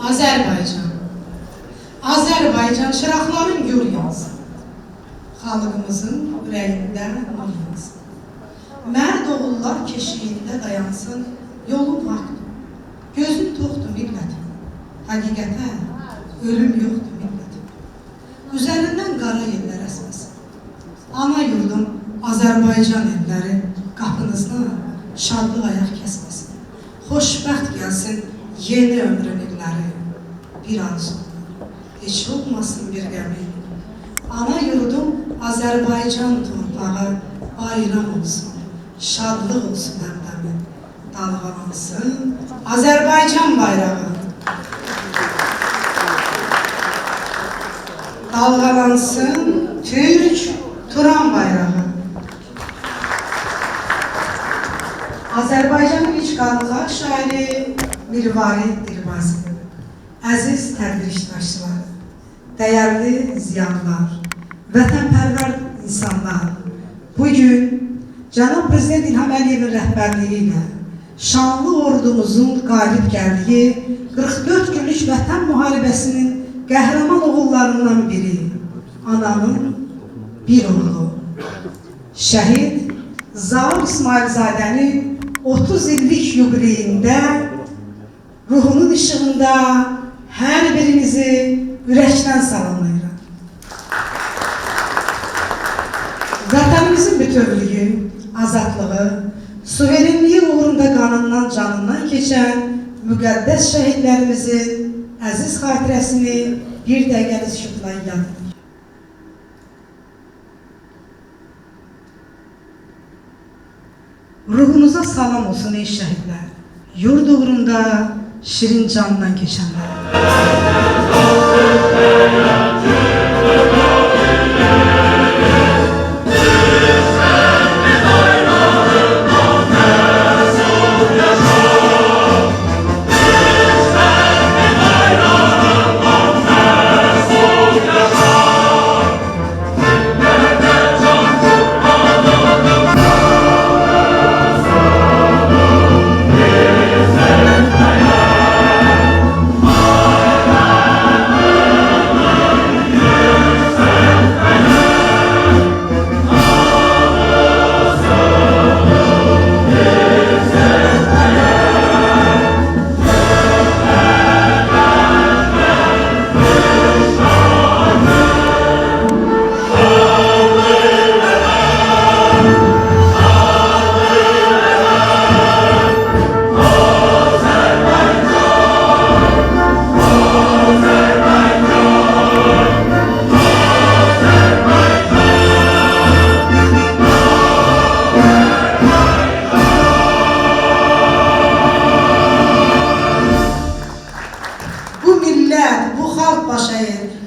Azərbaycan. Azərbaycan çıraqların gül yansın. Xalqımızın ürəyində nur yansın. Mərd oğullar keşiyində dayansın. Yolun haqqdır. Gözün toxdur millətim. Həqiqətə ölüm yoxdur millətim. Üzərindən qara yellər əsməsin. Ana yurdum Azərbaycan elləri qapınızdan şadlıq ayaq kəsməsin. Xoşbəxt gəlsin yeni ömrün illəri. Bir arzu, heç olmasın bir qəmi. Ana yurdum Azərbaycan torpağı bayram olsun, şadlıq olsun həmdəmi. Dalğalansın Azərbaycan bayrağı. Dalğalansın Türk Turan bayrağı. Azərbaycanın iç qanlıqlar şairi Mirvari Dilbazi. Əziz tədbir iştirakçıları, dəyərli ziyanlar, vətənpərvər insanlar, bugün Cənab Prezident İlham Əliyevin rəhbərliyi ilə şanlı ordumuzun qalib gəldiyi 44 günlük vətən müharibəsinin qəhrəman oğullarından biri, ananın bir oğlu, şəhid Zaur İsmailzadənin 30 illik yubileyində ruhunun işığında hər birinizi ürəkdən salamlayıram. Vətənimizin bütövlüyü, azadlığı, suverenliyi uğrunda qanından, canından keçən müqəddəs şəhidlərimizin əziz xatirəsini bir dəqiqəli sükutla yad edir. Ruhunuza salam olsun ey şəhidlər, yurd uğrunda şirin canından keçənlər.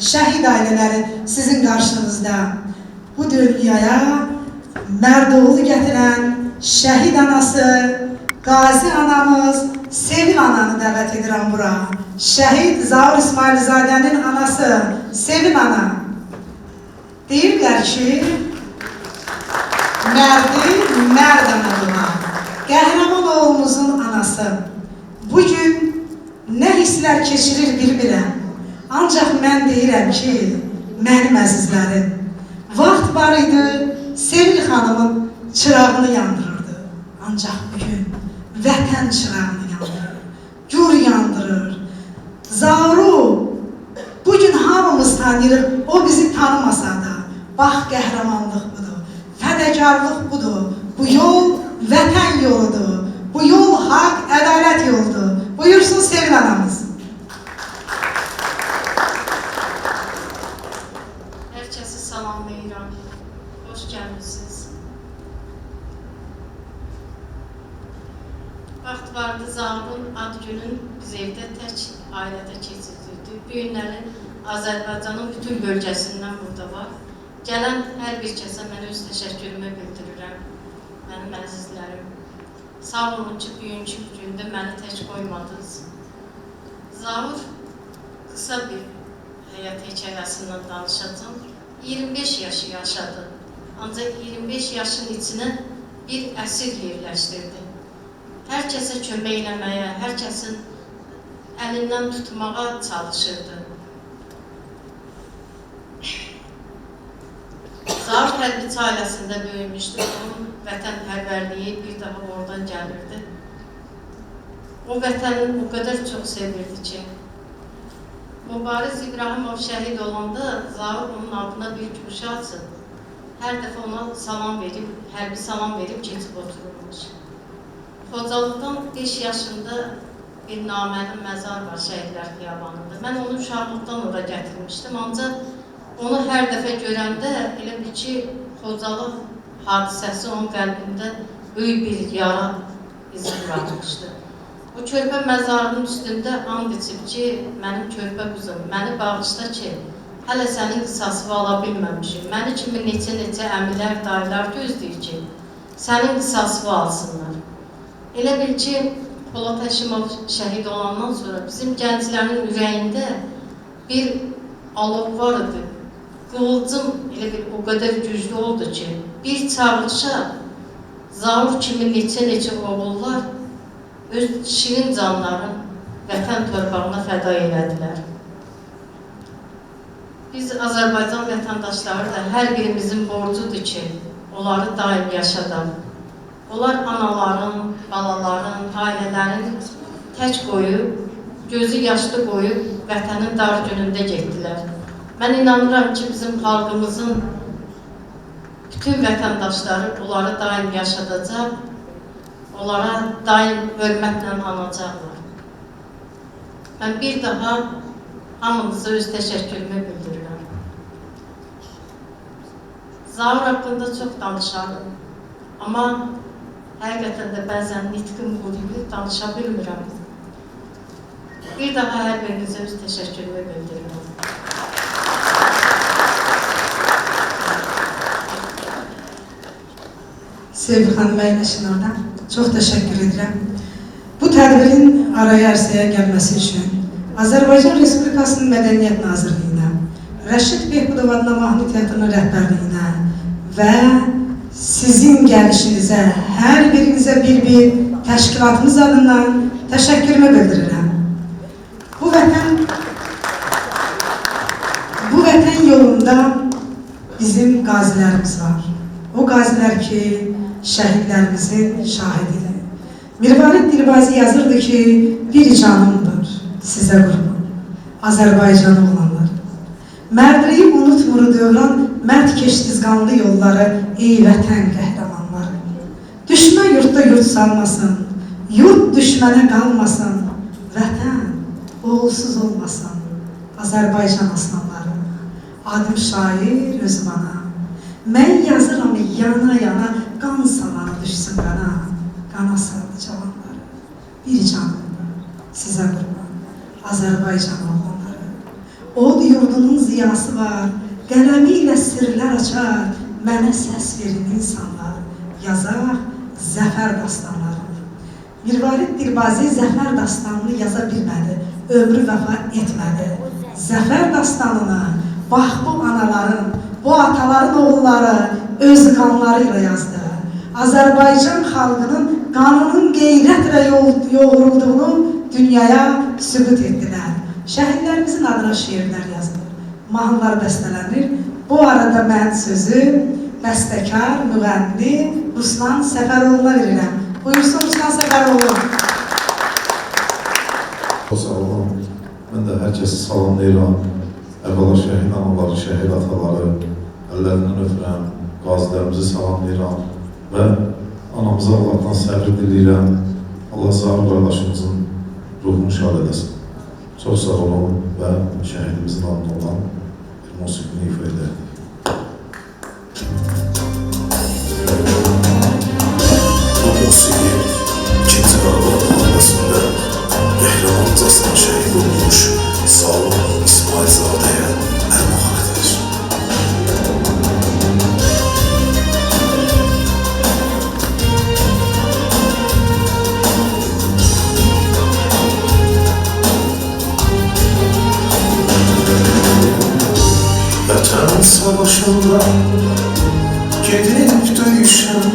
Şəhid ailələri sizin qarşınızda bu dünyaya mərd oğlu gətirən şəhid anası, qazi anamız, Sevil ananı dəvət edirəm bura. Şəhid Zaur İsmailzadənin anası, Sevil ana. Deyirlər ki, mərdi mərd analığa, qəhrəman oğlumuzun anası. Bugün nə hisslər keçirir bilmirəm. Ancaq mən deyirəm ki, mənim əzizlərim, vaxt var idi, Sevil xanımın çırağını yandırırdı. Ancaq bugün vətən çırağını yandırır, gür yandırır. Zauru bugün hamımız tanıyırıq, o bizi tanımasa da, bax qəhrəmanlıq budur, fədəkarlıq budur, bu yol vətən yoludur, bu yol haqq, ədalət yoludur. Buyursun Sevil anamız. Salamlayıram, hoş gəlmişsiniz. Vaxt vardı, Zaurun ad günün biz evdə tək ailədə keçirirdi. Bu günləri Azərbaycanın bütün bölgəsindən burada var. Gələn hər bir kəsə mən öz təşəkkürümü bildirirəm, mənim əzizlərim. Sağ olun ki, bugünkü gündə məni tək qoymadınız. Zaur qısa bir həyat hekayəsindən danışacağım. 25 yaşı yaşadı. Ancaq 25 yaşın içinə bir əsir yerləşdirdi. Hər kəsə kömək eləməyə, hər kəsin əlindən tutmağa çalışırdı. Zaur hərbiçi ailəsində böyümüşdü. Onun vətənpərvərliyi bir daha oradan gəlirdi. O vətəni o qədər çox sevirdi ki, Mübariz İbrahimov şəhid olanda Zaur onun adına bir güşə açıb, hər dəfə ona salam verib, hərbi salam verib keçib oturulmuş. Xocalıqdan 5 yaşında bir namənin məzar var Şəhidlər Xiyabanında. Mən onu uşaqlıqdan ora gətirmişdim, ancaq onu hər dəfə görəndə elə bir ki, Xocalıq hadisəsi onun qəlbində böyük bir yara izi bırakmışdı. Bu körpə məzarının üstündə and içib ki, mənim körpə qızım, məni bağışla ki, hələ sənin qisasını ala bilməmişim. Məni kimi neçə əmilər, dayılar gözləyir ki, sənin qisasını alsınlar. Elə bil ki, Polat Həşimov şəhid olandan sonra bizim gənclərin ürəyində bir alov var idi. Qılıcım elə bil o qədər güclü oldu ki, bir çağırışa Zaur kimi neçə oğullar öz şirin canlarını vətən torpağına fəda elədilər. Biz Azərbaycan vətəndaşları da hər birimizin borcudur ki, onları daim yaşadaq. Onlar anaların, balaların, ailələrin tək qoyub, gözü yaşlı qoyub vətənin dar günündə getdilər. Mən inanıram ki, bizim xalqımızın bütün vətəndaşları onları daim yaşadacaq, onlara daim hörmətlə anacaqlar. Mən bir daha hamınıza öz təşəkkürümü bildirirəm. Zaur haqqında çox danışarım, amma həqiqətən də bəzən nitqim quruyub, danışa bilmirəm. Bir daha hər birinizə öz təşəkkürümü bildirirəm. Sevgi xanım əyləşin oradan. Çox təşəkkür edirəm. Bu tədbirin araya ərsəyə gəlməsi üçün Azərbaycan Respublikasının Mədəniyyət Nazirliyinə, Rəşid Behbudov adına mahnı teatrının rəhbərliyinə və sizin gəlişinizə, hər birinizə bir təşkilatımız adından təşəkkürümü bildirirəm. Bu vətən yolunda bizim qazilərimiz var. O qazilər ki, şəhidlərimizin şahididir. Mirvarid Dilbazi yazırdı ki, bir canımdır sizə qurban, Azərbaycan oğlanlar. Mərdliyi unutmur dövran, mərd keçdizqanlı yolları, ey vətən qəhrəmanları. Düşmən yurtda yurt salmasın, yurt düşmənə qalmasın, vətən oğulsuz olmasın, Azərbaycan aslanları. Adım şair özüm ana. Mən yazıram yana, qan samanı düşsün qana, qana sardı cavanları. Bir canımdır sizə qurban, Azərbaycan oğlanları. Od yurdunun ziyası var, qələmi ilə sirlər açar, mənə səs verin insanlar, yazaq zəfər dastanlarını. Mirvarid Dilbazi zəfər dastanını yaza bilmədi, ömrü vəfa etmədi. Zəfər dastanını bax bu anaların, bu ataların oğulları öz qanları ilə yazdı. Azərbaycan xalqının qanının qeyrətlə yoğrulduğunu dünyaya sübut etdilər. Şəhidlərimizin adına şiirlər yazılır, mahnılar bəstələnir. Bu arada mən sözü bəstəkar, müğənni Ruslan Səfəroğlu'na verirəm. Buyursun Ruslan Səfəroğlu. Sağ olun. Mən də hər kəsi salamlayıram. Əvvəla şəhid anaları, şəhid ataları, əllərindən ötürəm, qazilərimizi salamlayıram və anamıza Allahdan səbir diləyirəm. Allah Zaur qardaşımızın ruhunu şad edəsin. Çox sağ olun və şəhidimizin adına olan bir musiqini ifa edək. Bu musiqi 2-ci Qarabağ müharibəsində qəhrəmancasına şəhid olmuş Zaur İsmailzadəyə ərmağanıdır. Vətən savaşında gedib döyüşən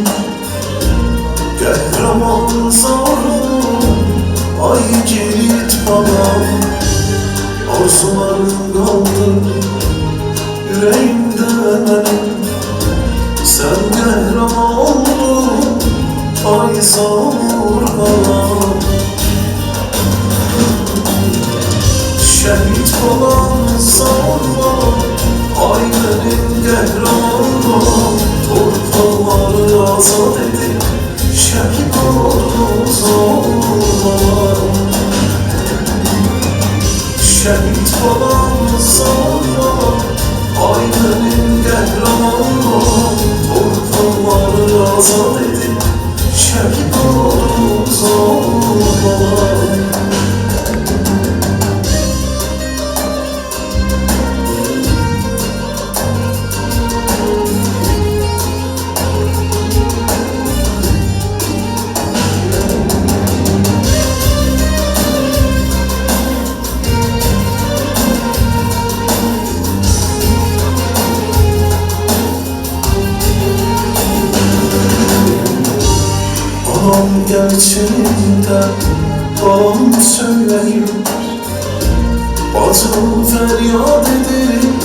qəhrəman Zaurun Ay kilit babam, arzularım kaldı yüreğimde benim. Sen kahraman oldun, ay savur kalan. Şehit olan savurma, ay benim kahramanım. Torpakları azad edip şehit oldun savurma. Şehit olan savurma, ay benim kahramanım. Torpakları azad edip şehit oldun savurma. Anam gerçeğinde babam söyleyim, bacım feryat ederim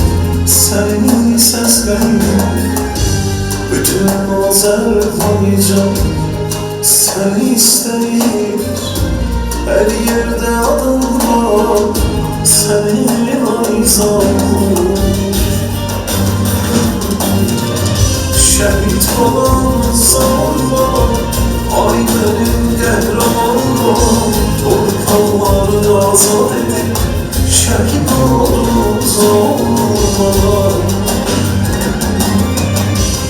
seni sesleyim. Bütün Azerbaycan seni isteyir, her yerde adın var senin ayzanın. Şehit olan savurma, ay benim kahramanım. Torpakları azad edip şehit oldun savurma.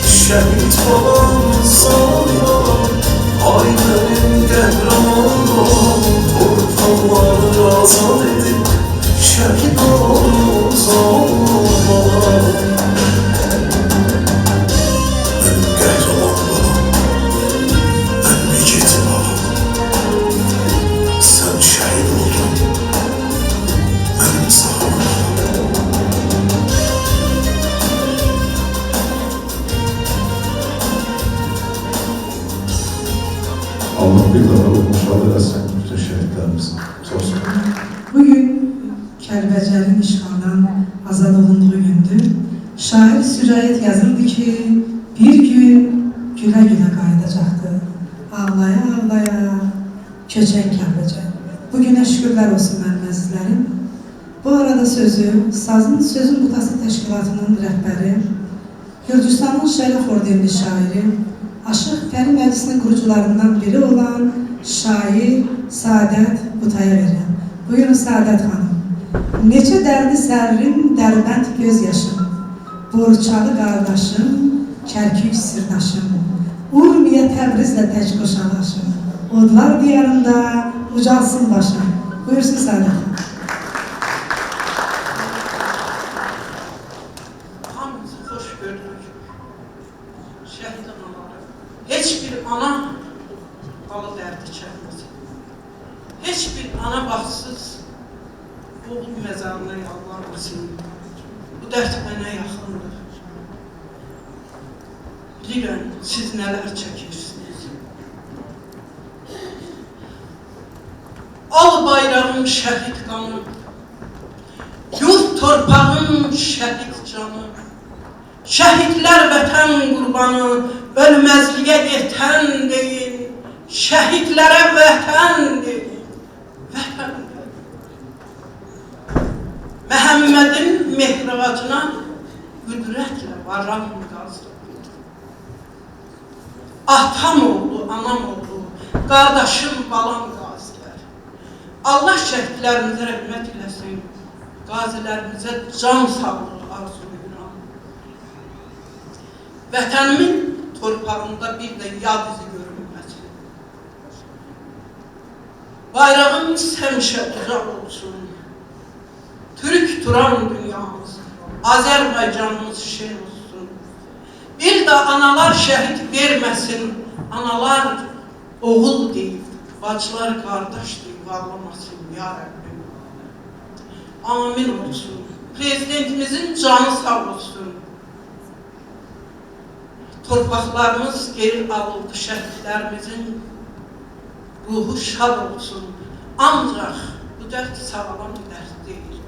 Şehit olan savurma, ay benim kahramanım. Torpakları azad edip şehit oldun savurma. Allah bir daha ruhunu etsin bütün şehitlerimizin. Çok sağ olun. Bugün Kəlbəcərin işğaldan azad olunduğu gündür. Şair Sürayət yazırdı ki, bir gün gülə-gülə qayıdacaqdı. Ağlaya ağlaya köçən Kəlbəcə. Bugünə şükürlər olsun mənim əzizlərim. Bu arada Sazın Butası Təşkilatının rəhbəri, Gürcüstanın Şərəf ordenli şairi, Aşıq Fəri Məclisinin qurucularından biri olan şair Səadət Butaya verirəm. Buyurun Səadət xanım. Neçə dərdi sərrim, dərbənd göz yaşım, Borçalı qardaşım, Kərkük sirdaşım, Urmiyə Təbrizlə tək qoşalaşım, Odlar diyarında ucalsın başım. Buyursun Səadət xanım. Hamınızı xoş gördük. Şəhid anaları. Heç bir ana balı dərdi çəkməz. Heç bir ana baxsız oğul məzarına yalvarmasın. Bu dərd mənə yaxındır. Bilirəm, siz nələr çəkirsiniz. Al bayrağım şəhid qanı, yurt torpağım şəhid canı. Şəhidlər vətən qurbanı, ölməzliyə yetən deyil. Şəhidlərə vətən deyil, vətən deyil. Məhəmmədin mehracına qüdrətlə varam qazdı. Atam oldu, anam oldu, qardaşım, balam qazilər. Allah şəhidlərimizə rəhmət eləsin, qazilərimizə can sağlığı arzulayıram. Vətənimin torpağında bir də yad izi görünməsin. Bayrağımız həmişə uzaq olsun. Türk turan dünyamız, Azərbaycanımız şen olsun. Bir də analar şəhid verməsin, analar oğul deyib, bacılar qardaş deyib ağlamasın, ya Rəbbim. Amin olsun. Prezidentimizin canı sağ olsun. Torpaqlarımız geri alındı, şəhidlərimizin ruhu şad olsun. Ancaq bu dərd sağlam dərd deyil.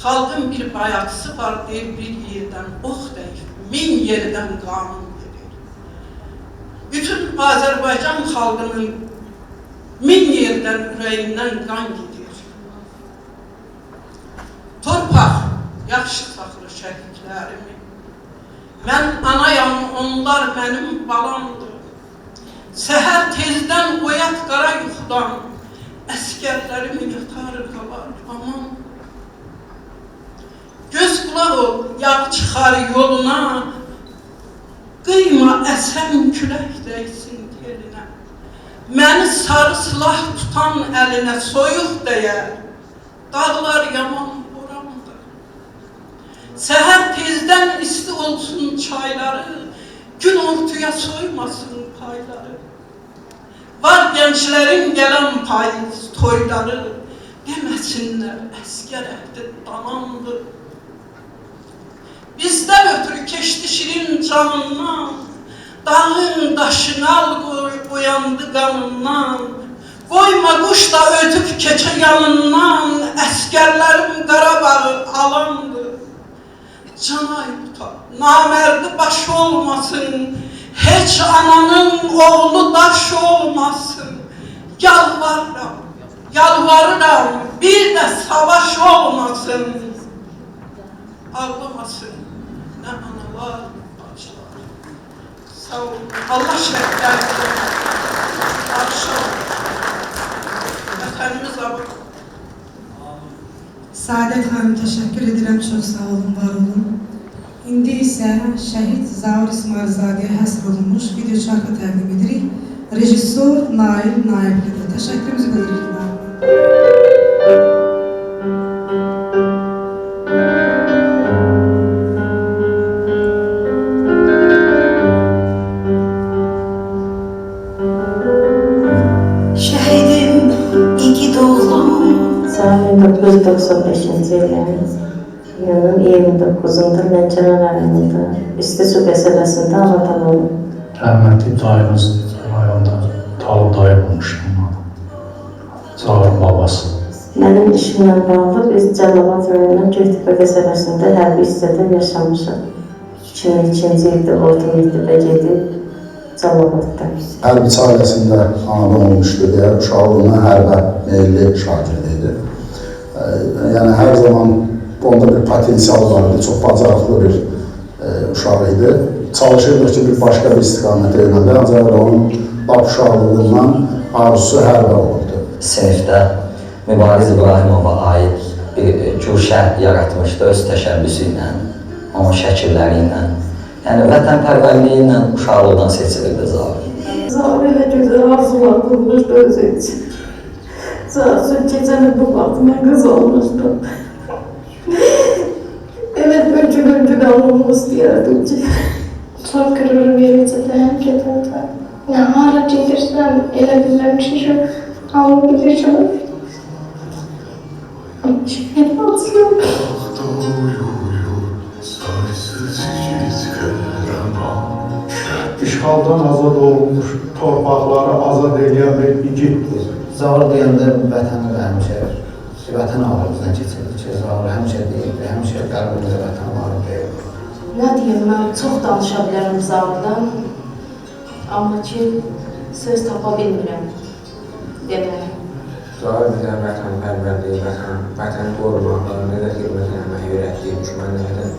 Xalqın bir bayatısı var, deyir, bir yerdən ox deyir, 1000 yerdən qanun verir. Bütün Azərbaycan xalqının 1000 yerdən, ürəyindən qan gedir. Torpaq, yaxşı saxlı şəhidlərimi. Mən anayam, onlar mənim balamdır. Səhər tezdən oyat qara yuxudan, əskərlərimi yatar qalar, aman. Göz qulaq ol, yağ çıxar yoluna, qıyma əsən külək dəysin telinə. Məni sarı silah tutan əlinə soyuq dəyər, dağlar yaman borandır. Səhər tezdən isti olsun çayları, gün ortaya soymasın payları. Var gençlerin gelen payız toyları, demesinler əskər əhdi tamamdır. Bizden ötürü keçdi şirin canından, dağın daşını al uyandı qanından. Qoyma quş da ötüb keçə yanından, əskərlərim Qarabağı alandır. Canay tutar, namərdi baş olmasın, heç ananın oğlu daş olmasın. Yalvarıram, yalvarıram, bir də savaş olmasın. Ağlamasın, nə analar, bacılar. Sağ olun, Allah şəhidlərimizə bağışa olun. Vətənimiz abad. Saadət xanım, təşəkkür edirəm, çox sağ olun, var olun. İndi isə şəhid Zaur İsmailzadəyə həsr olunmuş video çarxı təqdim edirik. Rejissor Nail Nailidir. Təşəkkürümüzü bildiririk. Şəhidim, iyi ki doğdun. Səhər 1995-ci ilin iyunun 29-unda Lənkəran rayonunda İstisu qəsəbəsində anadan olub. Rəhmətli dayımız rayonda Talib dayı olmuşdur. Zaurun babası. Mənim işimlə bağlı biz Cəlilabad rayonunun Göytepe qəsəbəsində hərbi hissədə yaşamışam. 2002-ci ildə orta məktəbə gedib Cəlilabadda. Hərbiçi ailəsində anadan olmuşdu deyə uşaqlığından hərbə meyilli şagird idi. Yəni hər zaman onda bir potensial vardı, çox bacarıqlı bir uşaq idi. Çalışırdı ki, bir başqa bir istiqamətə yönəldi, ancaq onun lap uşaqlığından arzusu hərbə olurdu. Sinifdə Mübariz İbrahimova aid bir cuşə yaratmışdı öz təşəbbüsü ilə, onun şəkilləri ilə. Yəni vətənpərvərliyi ilə uşaqlıqdan seçilirdi Zaur. Zaur elə gözəl arzular qurmuşdu özü üçün. Zaur gecənin bu vaxtına qız olmuşdu. Evet, öncü qalmamı istəyərdim ki. Çox qürur verici də həqiqətən. Yəni hara gedirsən, elə bilirəm ki, şu hamı bilir ki, şəhid olsun. İşğaldan azad olunmuş torpaqları azad edən bir igiddir. Zaur deyəndə vətəni və həmişə vətən ağrımızdan keçirdi ki, Zaur həmişə deyildi, həmişə qəlbimizə vətən varı deyildi. Nə deyim, mən çox danışa bilərəm Zaurdan, amma ki, söz tapa bilmirəm deməyə. Zaur bizə vətənpərvərliyi, vətəni qorumağı, necə xidmət etməyi öyrətdiyi, düşmənlərdən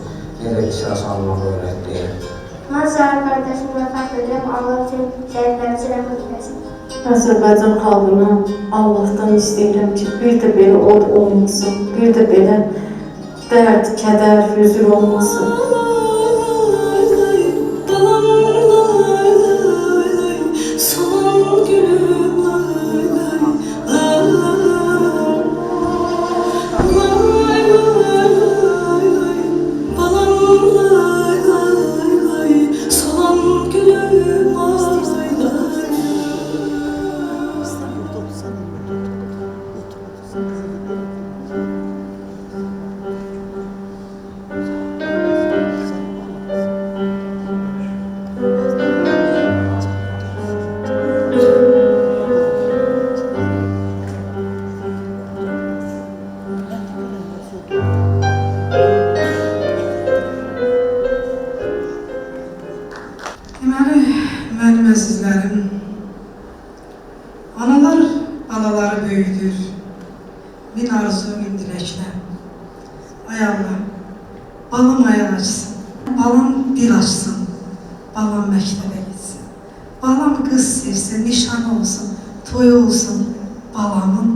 necə qisas almağı öyrətdiyi. Mən Zaur qardaşımla fəxr edirəm, Allah üçün şəhidlərimizi rəhmət eləsin. Azərbaycan xalqına Allahdan istəyirəm ki, bir də belə od olmasın, bir də belə dərd, kədər, hüzür olmasın. min arzu, min diləklər. Ay Allah, balam ayaq açsın, balam dil açsın, balam məktəbə gitsin. Balam qız sevsin, nişanı olsun, toyu olsun, balamın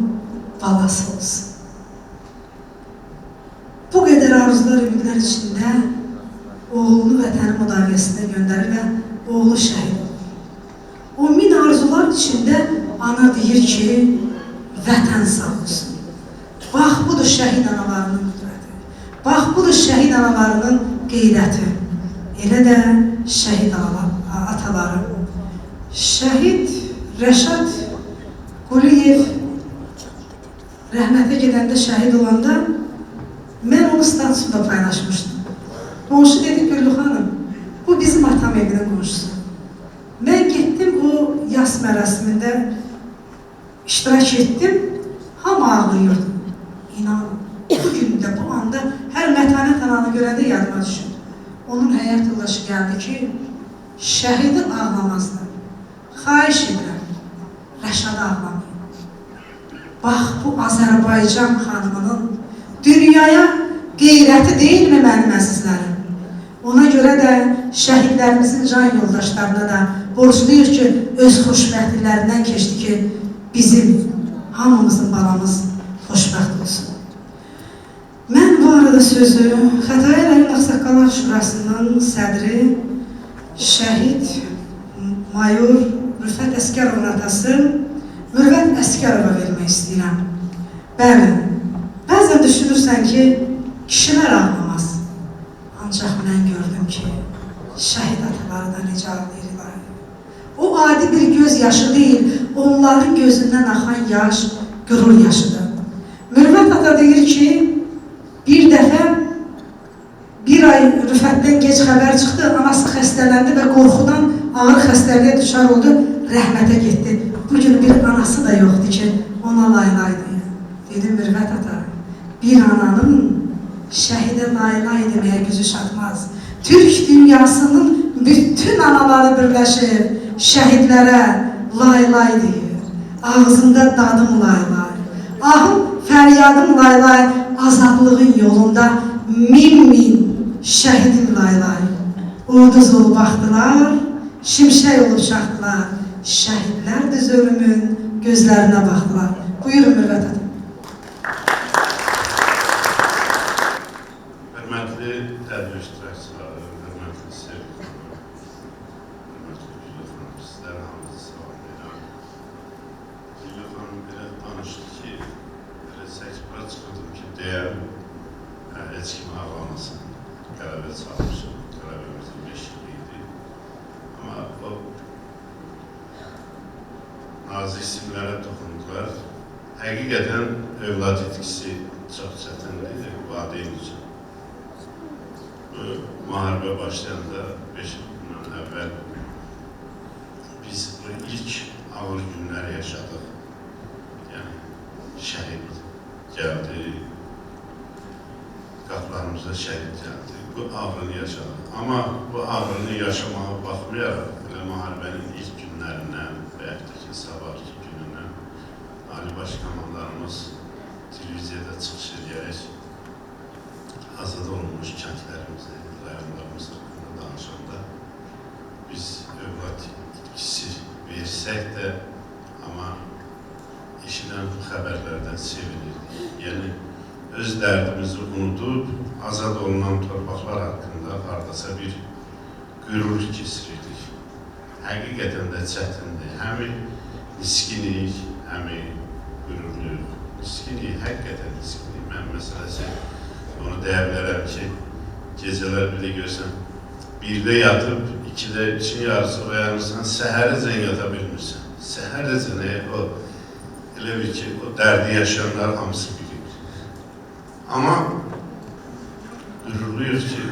balası olsun. Bu qədər arzular, ümidlər içində oğlunu vətənin müdafiəsinə göndərir və oğlu şəhid olur. O min arzular içində ana deyir ki, vətən sağ olsun. Bax, budur şəhid analarının qüdrəti. Bax, budur şəhid analarının qeyrəti. Elə də şəhid ataları. Şəhid Rəşad Quliyev rəhmətə gedəndə şəhid olanda mən onu statusunda paylaşmışdım. Qonşu dedi, Güllü xanım, bu bizim atam evinin qonşusu. Mən getdim, o yas mərasimində iştirak etdim, hamı ağlayırdı. İnan, bugün də, bu anda hər Mətanət ananı görəndə yadıma düşür. Onun həyat yoldaşı gəldi ki, şəhidi ağlamazlar. Xahiş edirəm, Rəşadı ağlamayın. Bax, bu Azərbaycan xanımının dünyaya qeyrəti deyilmi mənim əzizlərim? Ona görə də şəhidlərimizin can yoldaşlarına da borcluyuz ki, öz xoşbəxtliklərindən keçdi ki, bizim, hamımızın balamız xoşbəxt olsun. Mən bu arada sözü Xətai rayon Ağsaqqallar Şurasının sədri, şəhid mayor Rüfət Əsgərovun atası Mürvət Əsgərova vermək istəyirəm. Bəli, bəzən düşünürsən ki, kişilər ağlamaz. Ancaq mən gördüm ki, şəhid ataları da necə ağlayırlar. O adi bir göz yaşı deyil, onların gözündən axan yaş, qürur yaşıdır. Mürvət ata deyir ki, bir dəfə, bir ay Rüfətdən geç xəbər çıxdı, anası xəstələndi və qorxudan ağır xəstəliyə düşər oldu, rəhmətə getdi. Bugün bir anası da yoxdur ki, ona laylaydı. Dedim, Mürvət ata, bir ananın şəhidə laylay deməyə gücü çatmaz. Türk dünyasının bütün anaları birləşir, şəhidlərə laylay deyir. Ağzında dadım laylay, ahım fəryadım laylay, azadlığın yolunda min şəhidim laylay. Ulduz olub baxdılar, şimşək olub çaxdılar, şəhidlər düz ölümün gözlərinə baxdılar. Buyurun Mürvət ata. Hörmətli tədbir iştirakçıları, hörmətli sevgili xanım, hörmətli Güllü xanım, sizlər hamınızı salamlayıram. Güllü xanım belə danışdı ki, belə səkbara çıxırdım ki, deyəm, heç kim ağlamasın, qələbə çalmışım, qələbəmizin 5 idi. Amma o nazik isimlərə toxundular. Həqiqətən övlad itkisi çox çətindir, valideyn üçün. Müharibə başlayanda 5 gündən əvvəl biz bu ilk ağır günləri yaşadıq. Yəni, şəhid gəldi, qapılarımızda şəhid gəldi. Bu ağrını yaşadıq. Amma bu ağrını yaşamağa baxmayaraq, müharibənin ilk günlərindən və yaxud ki, sabahki günündən Ali Baş Komandanımız televiziyada çıxış edərək azad olunmuş kəndlərimizi, rayonlarımızı danışanda biz övlad itkisi versək də, amma eşidən bu xəbərlərdən sevinirdik. Yəni, öz dərdimizi unudub, azad olunan torpaqlar haqqında haradasa bir qürur keçirirdik. Həqiqətən də çətindir. Həmi niskinik, həmi qürurluq. Niskinik, həqiqətən niskinik. Mən məsələsi onu deyə bilərəm ki, gecələr belə görsən, 1-də yatıb, 2-də, 3-ün yarısı oyanırsan, səhərəcən yata bilmirsən. Səhərəcən o, elə bir ki, o dərdi yaşayanlar hamısı bilir. Amma qürurluyuz ki,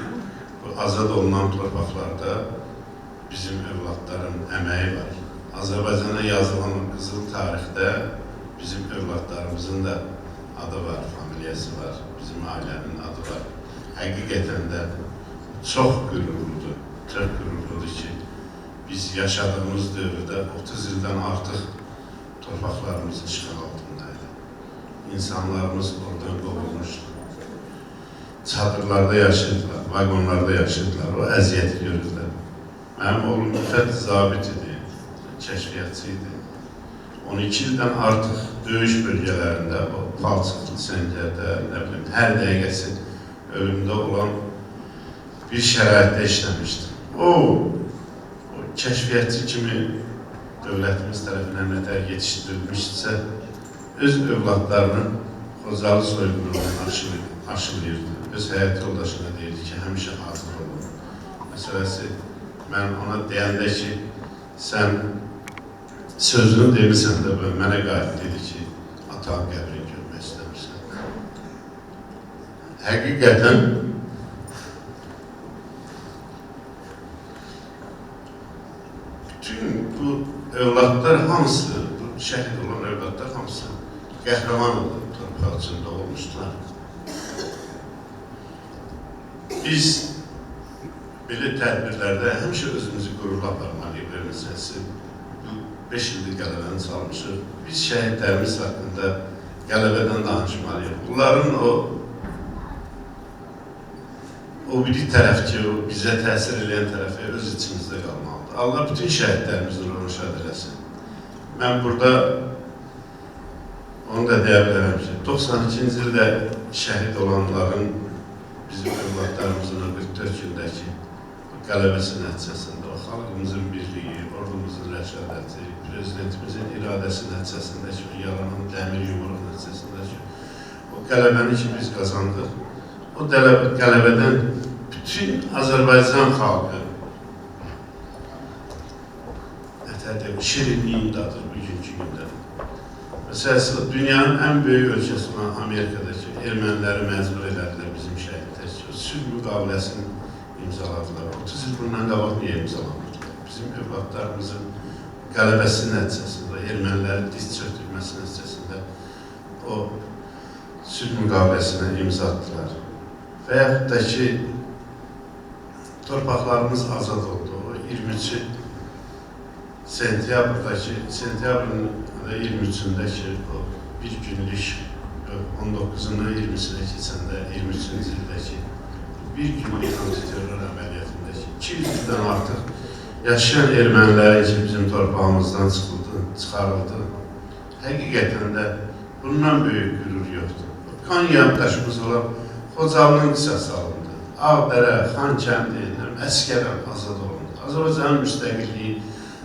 bu azad olunan torpaqlarda bizim övladların əməyi var. Azərbaycana yazılan qızıl tarixdə bizim övladlarımızın da adı var, familiyası var, bizim ailənin adı var. Həqiqətən də çox qürurludur, çox qürurludur ki, biz yaşadığımız dövrdə 30 ildən artıq torpaqlarımız işğal altındaydı. insanlarımız oradan kovulmuşdu. Çadırlarda yaşadılar, vagonlarda yaşadılar, o əziyyəti görürdülər. Mənim oğlum müfət zabit idi, kəşfiyyatçı idi. 12 ildən artıq döyüş bölgələrində, o Palçıqlı, Səngərdə, nə bilim, hər dəqiqəsi ölümdə olan bir şəraitdə işləmişdi. O kəşfiyyatçı kimi dövlətimiz tərəfindən nətər yetişdirilmişsə, öz övladlarının Xocalı soyqırımını aşılayırdı. Öz həyat yoldaşına deyirdi ki, həmişə hazır olun. Məsələsi, mən ona deyəndə ki, sən sözünü demirsən də mənə qayıt dedi ki, atam qəbrini görmək istəmirsən. Həqiqətən bütün bu övladlar hamısı, bu şəhid olan övladlar hamısı qəhrəman oldu, torpaq içində olmuşdular. Biz belə tədbirlərdə həmişə özümüzü qürurla aparmalıyıq, məsələsi. 5 ildir qələbəni çalmışıq. Biz şəhidlərimiz haqqında qələbədən danışmalıyıq. Bunların o biri tərəf ki, o bizə təsir edən tərəfi öz içimizdə qalmalıdır. Allah bütün şəhidlərimizin ruhunu şad eləsin. Mən burada onu da deyə bilərəm ki, 92-ci ildə şəhid olanların bizim övladlarımızın o 44 gündəki qələbəsi nəticəsində o xalqımızın birliyi, ordumuzun rəşadəti, prezidentimizin iradəsi nəticəsindəki o yaranan dəmir yumruq nəticəsindəki o qələbəni ki biz qazandıq, o qələbədən bütün Azərbaycan xalqı şirinliyindadır bugünkü gündə. Məsələn, dünyanın ən böyük ölkəsi olan Amerikadakı erməniləri məcbur elədilər bizim şəhidlər ki, sülh müqaviləsini imzaladılar. 30 il bundan qabaq niyə imzalanırdılar? Bizim övladlarımızın qələbəsi nəticəsində, ermənilərin diz çöktürməsi nəticəsində o sülh müqaviləsinə imza atdılar. Və yaxud da ki, torpaqlarımız azad oldu. O 23 sentyabrın 23-ündəki o bir günlük 19-undan 20-sinə keçəndə 23-cü ildəki bir günlük antiterror əməliyyatındakı 200 ildən artıq yaşayan ermənilərin ki bizim torpağımızdan çıxarıldı. Həqiqətən də bundan böyük qürur yoxdur. Qan yaddaşımız olan Xocalının qisası alındı. Ağdərə, Xankəndi, Əskərən azad olundu. Azərbaycanın müstəqilliyi,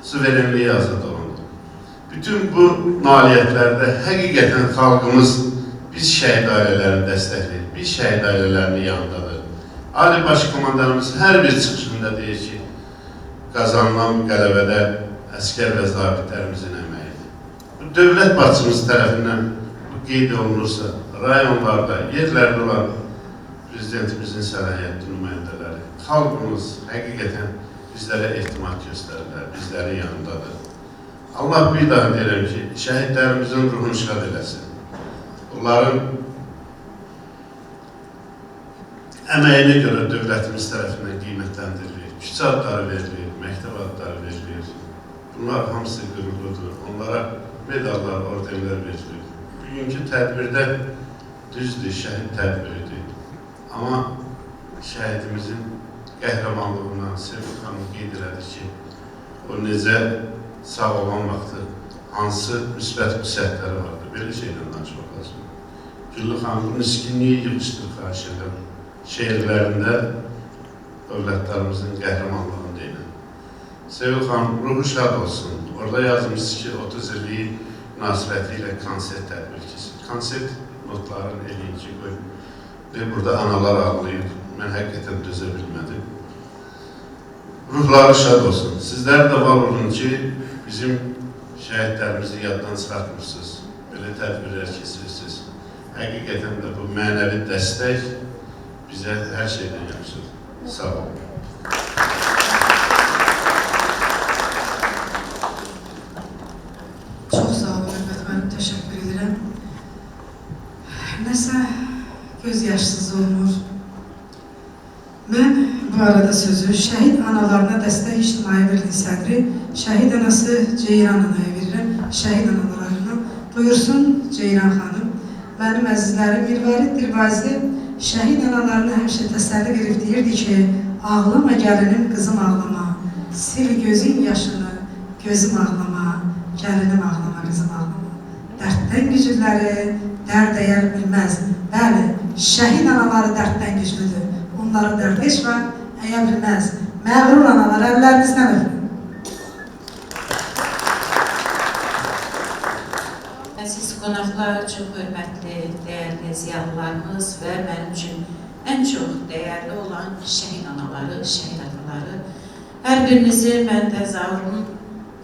suverenliyi azad olundu. Bütün bu nailiyyətlərdə həqiqətən xalqımız biz şəhid ailələrini dəstəkləyir, biz şəhid ailələrinin yanındadır. Ali Başkomandanımız hər bir çıxışında deyir ki, qazanılan qələbədə əskər və zabitlərimizin əməyidir. Bu dövlət başçımız tərəfindən bu qeyd olunursa, rayonlarda, yerlərdə olan prezidentimizin səlahiyyətli nümayəndələri, xalqımız həqiqətən bizlərə ehtimat göstərirlər, bizlərin yanındadır. Allah bir daha deyirəm ki, şəhidlərimizin ruhunu şad eləsin. Bunların əməyinə görə dövlətimiz tərəfindən qiymətləndirilir, küçə adları verilir, məktəb adları verilir. Bunlar hamısı qürurludur, onlara medallar, ordenlər verilir. Bugünkü tədbirdə düzdür, şəhid tədbiridir. Amma şəhidimizin qəhrəmanlığından Sevil xanım qeyd elədi ki, o necə sağ olan vaxtı hansı müsbət xüsusiyyətləri vardı. Belə şeylə danışmaq lazım. Güllü xanım bu miskinliyi yığışdır, xahiş edirəm. Şeirlərində övlətlərimizin qəhrəmanlığını deyilən. Sevil xanım ruhu şad olsun. Orada yazmışsınız ki, 30 illiyi münasibəti ilə konsert tədbirkisi. Konsert notların eləyinci qoy. Və burada analar ağlayır. Mən həqiqətən dözə bilmədim. Ruhları şad olsun. Sizlər də var olun ki, bizim şəhidlərimizi yaddan çıxartmırsınız. Belə tədbirlər keçirirsiniz. Həqiqətən də bu mənəvi dəstək bizə hər şeydən yaxşıdır. Sağ olun. Çox sağ olun, Əlbət mənim təşəkkür edirəm. Nəsə göz yaşsız olmur. Mən bu arada sözü şəhid analarına dəstək İctimai Birliyi sədri, şəhid anası Ceyran anaya verirəm. Şəhid analarına buyursun Ceyran xanım mənim əzizlərim Mirvarid Dilbazi şəhid analarına həmişə təsəlli verib deyirdi ki, ağlama gəlinim, qızım ağlama, sil gözün yaşını, gözüm ağlama, gəlinim ağlama, qızım ağlama. Dərddən güclüləri dərd əyər bilməz. Bəli, şəhid anaları dərddən güclüdür. Onların dərdi heç vaxt əyə bilməz. Məğrur analar, əllərinizdən öpün. Əziz qonaqlar, çox hörmətli, dəyərli ziyalılarımız və mənim üçün ən çox dəyərli olan şəhid anaları, şəhid ataları. Hər birinizi mən də Zaurun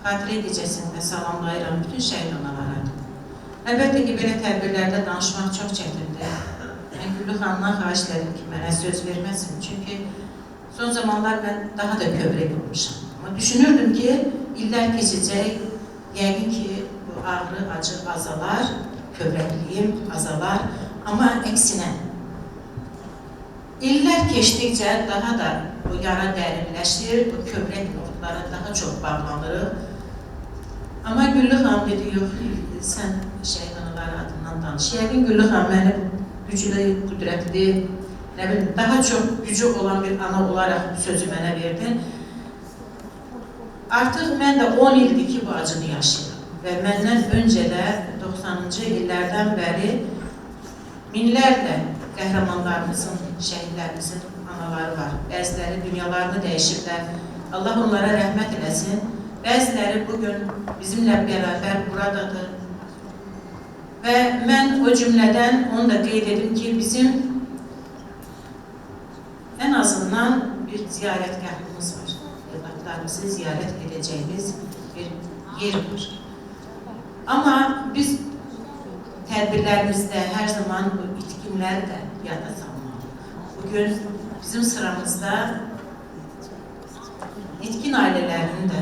xatirə gecəsində salamlayıram bütün şəhid analara. Əlbəttə ki, belə tədbirlərdə danışmaq çox çətindir. Mən Güllü xanımdan xahiş edirəm ki, mənə söz verməsin. Çünki son zamanlar mən daha da kövrək olmuşam. Amma düşünürdüm ki, illər keçəcək, yəqin ki, bu ağrı, acı azalar, kövrəkliyim azalar. Amma əksinə, illər keçdikcə daha da bu yara dərinləşir, bu kövrək notlara daha çox bağlanırıq. Amma Güllü xanım dedi, yox, sən şəhid anaları adından danış. Yəqin Güllü xanım məni güclü, qüdrətli, nə bilim, daha çox gücü olan bir ana olaraq bu sözü mənə verdi. Artıq mən də 10 ildir ki, bu acını yaşayıram. Və məndən öncə də 90-cı illərdən bəri minlərlə qəhrəmanlarımızın, şəhidlərimizin anaları var. Bəziləri dünyalarını dəyişiblər. Allah onlara rəhmət eləsin. Bəziləri bugün bizimlə bərabər buradadır. Və mən o cümlədən onu da qeyd edim ki, bizim ən azından bir ziyarətgahımız var. Evlatlarımızı ziyarət edəcəyimiz bir yer var. Amma biz tədbirlərimizdə hər zaman bu itkinləri də yada salmalıyıq. Bugün bizim sıramızda itkin ailələrinin də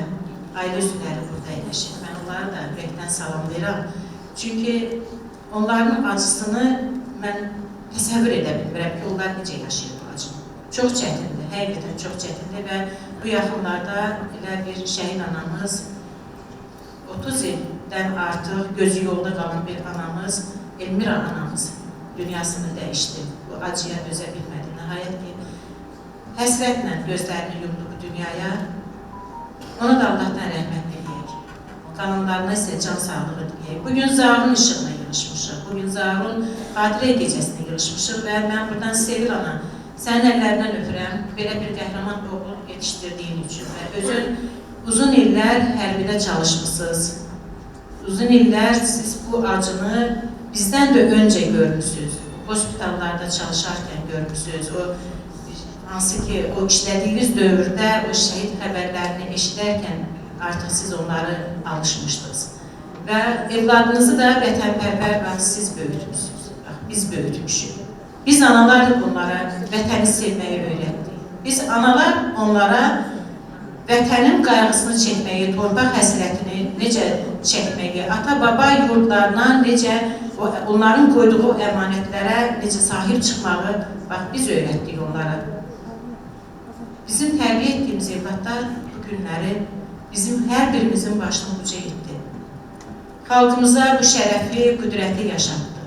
ailə üzvləri burada əyləşir. Mən onları da ürəkdən salamlayıram. Çünki onların acısını mən təsəvvür edə bilmirəm ki, onlar necə yaşayır bu acını. Çox çətindir, həqiqətən çox çətindir və bu yaxınlarda elə bir şəhid anamız, 30 ildən artıq gözü yolda qalan bir anamız, Elmira anamız dünyasını dəyişdi. Bu acıya dözə bilmədi. Nəhayət ki, həsrətlə gözlərini yumdu bu dünyaya. Ona da Allahdan rəhmət diləyək. Qanunlarına isə can sağlığı diləyək. Bugün Zaurun işığına yığışmışıq. Bugün Zaurun xatirə gecəsində yığışmışıq və mən buradan Sevil ana, sənin əllərindən öpürəm, belə bir qəhrəman oğul yetişdirdiyin üçün və özün uzun illər hərbidə çalışmışsınız. Uzun illər siz bu acını bizdən də öncə görmüşsünüz. Hospitallarda çalışarkən görmüşsünüz. Hansı ki, o işlədiyiniz dövrdə o şəhid xəbərlərini eşidərkən artıq siz onları alışmışdınız. Və evladınızı da vətənpərvər siz böyütmüşsünüz. Biz böyütmüşük. Biz analar onlara vətəni sevməyi öyrətdik. Biz analar onlara vətənin qayğısını çəkməyi, torpaq həsrətini necə çəkməyi, ata-baba yurdlarına necə, onların qoyduğu əmanətlərə necə sahib çıxmağı biz öyrətdik onlara. Bizim tərbiyə etdiyimiz evlatlar bu günləri bizim hər birimizin başına uca etdi. Xalqımıza bu şərəfi, qüdrəti yaşatdı.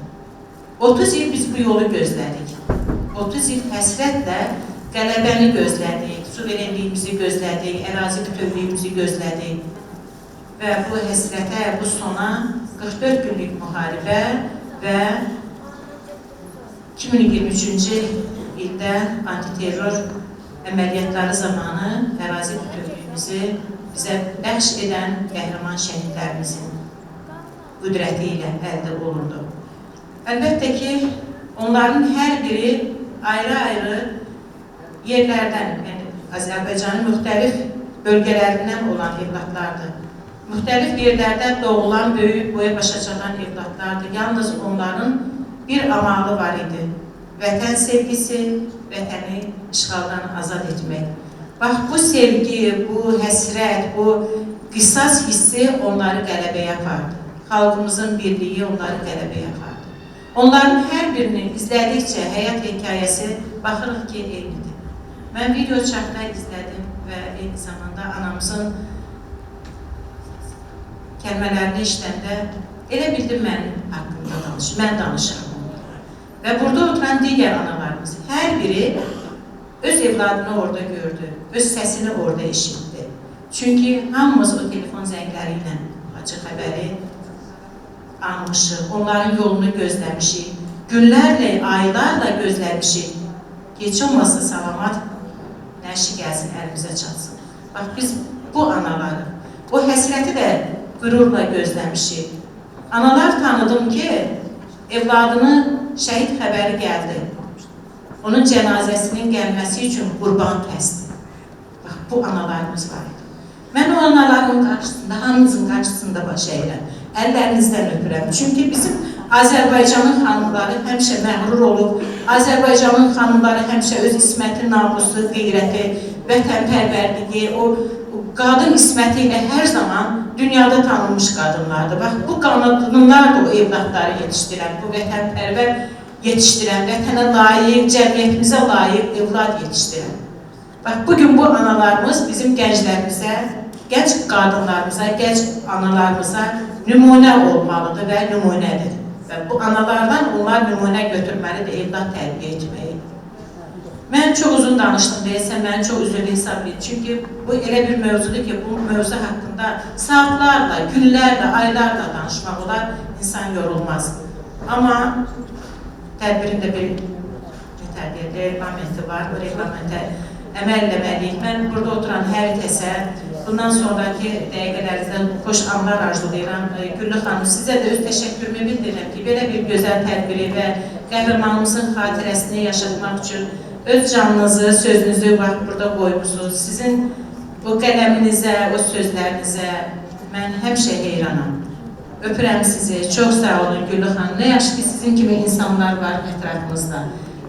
30 il biz bu yolu gözlədik. 30 il həsrətlə qələbəni gözlədik, suverenliyimizi gözlədik, ərazi bütövlüyümüzü gözlədik. Və bu həsrətə, bu sona 44 günlük müharibə və 2023-cü ildə antiterror əməliyyatları zamanı ərazi bütövlüyümüzü bizə bəxş edən qəhrəman şəhidlərimizin qüdrəti ilə əldə olundu. Əlbəttə ki, onların hər biri ayrı-ayrı yerlərdən, yəni Azərbaycanın müxtəlif bölgələrindən olan evlatlardır. Müxtəlif yerlərdə doğulan, böyüyüb boya başa çatan evlatlardır. Yalnız onların bir amalı var idi. Vətən sevgisi, vətəni işğaldan azad etmək. Bax, bu sevgi, bu həsrət, bu qisas hissi onları qələbəyə apardı. Xalqımızın birliyi onları qələbəyə apardı. Onların hər birini izlədikcə həyat hekayəsi baxırıq ki, eynidir. Mən video çapda izlədim və eyni zamanda anamızın kəlmələrini işləndə elə bildim mənim haqqımda danışır. Mən danışıram Və burada oturan digər analarımız, hər biri öz evladını orada gördü, öz səsini orada eşitdi. Çünki hamımız o telefon zəngləri ilə acı xəbəri almışıq, onların yolunu gözləmişik, günlərlə, aylarla gözləmişik. Heç olmazsa salamat nəşi gəlsin, əlimizə çatsın. Bax, biz bu anaları, o həsrəti də qürurla gözləmişik. Analar tanıdım ki, evladını şəhid xəbəri gəldi. Onun cənazəsinin gəlməsi üçün qurban kəsdi. Bax, bu analarımız var idi. Mən o anaların qarşısında, hamımızın qarşısında baş əyirəm. Əllərinizdən öpürəm. Çünki bizim Azərbaycanın xanımları həmişə məğrur olub, Azərbaycanın xanımları həmişə öz isməti, namusu, qeyrəti, vətənpərvərliyi, o qadın isməti ilə hər zaman dünyada tanınmış qadınlardır. Bax, bu qadınlar da o evlatları yetişdirən, bu vətənpərvər yetişdirən, vətənə layiq, cəmiyyətimizə layiq evlad yetişdirən. Bax, bugün bu analarımız bizim gənclərimizə, gənc qadınlarımıza, gənc analarımıza nümunə olmalıdır və nümunədir. Və bu analardan onlar nümunə götürməlidir, evlad tərbiyə etməyi. Mən çox uzun danışdım deyəsən, mən çox üzrlü hesab edir. Çünki bu elə bir mövzudur ki, bu mövzu haqqında saatlarla, günlərlə, aylarla danışmaq olar, insan yorulmaz. Amma tədbirində bir reglamenti var, bu reglamentə əməl eləməliyik. Mən burada oturan hər kəsə bundan sonraki dəqiqələrinizdən xoş anlar arzulayıram. Güllü xanım, sizə də öz təşəkkürümü bildirirəm ki, belə bir gözəl tədbiri və qəhrəmanımızın xatirəsini yaşatmaq üçün öz canınızı, sözünüzü burada qoymuşsunuz. Sizin o qələminizə, o sözlərinizə mən həmişə heyranam. Öpürəm sizi, çox sağ olun Güllü xanım. Nə yaxşı ki, sizin kimi insanlar var ətrafımızda.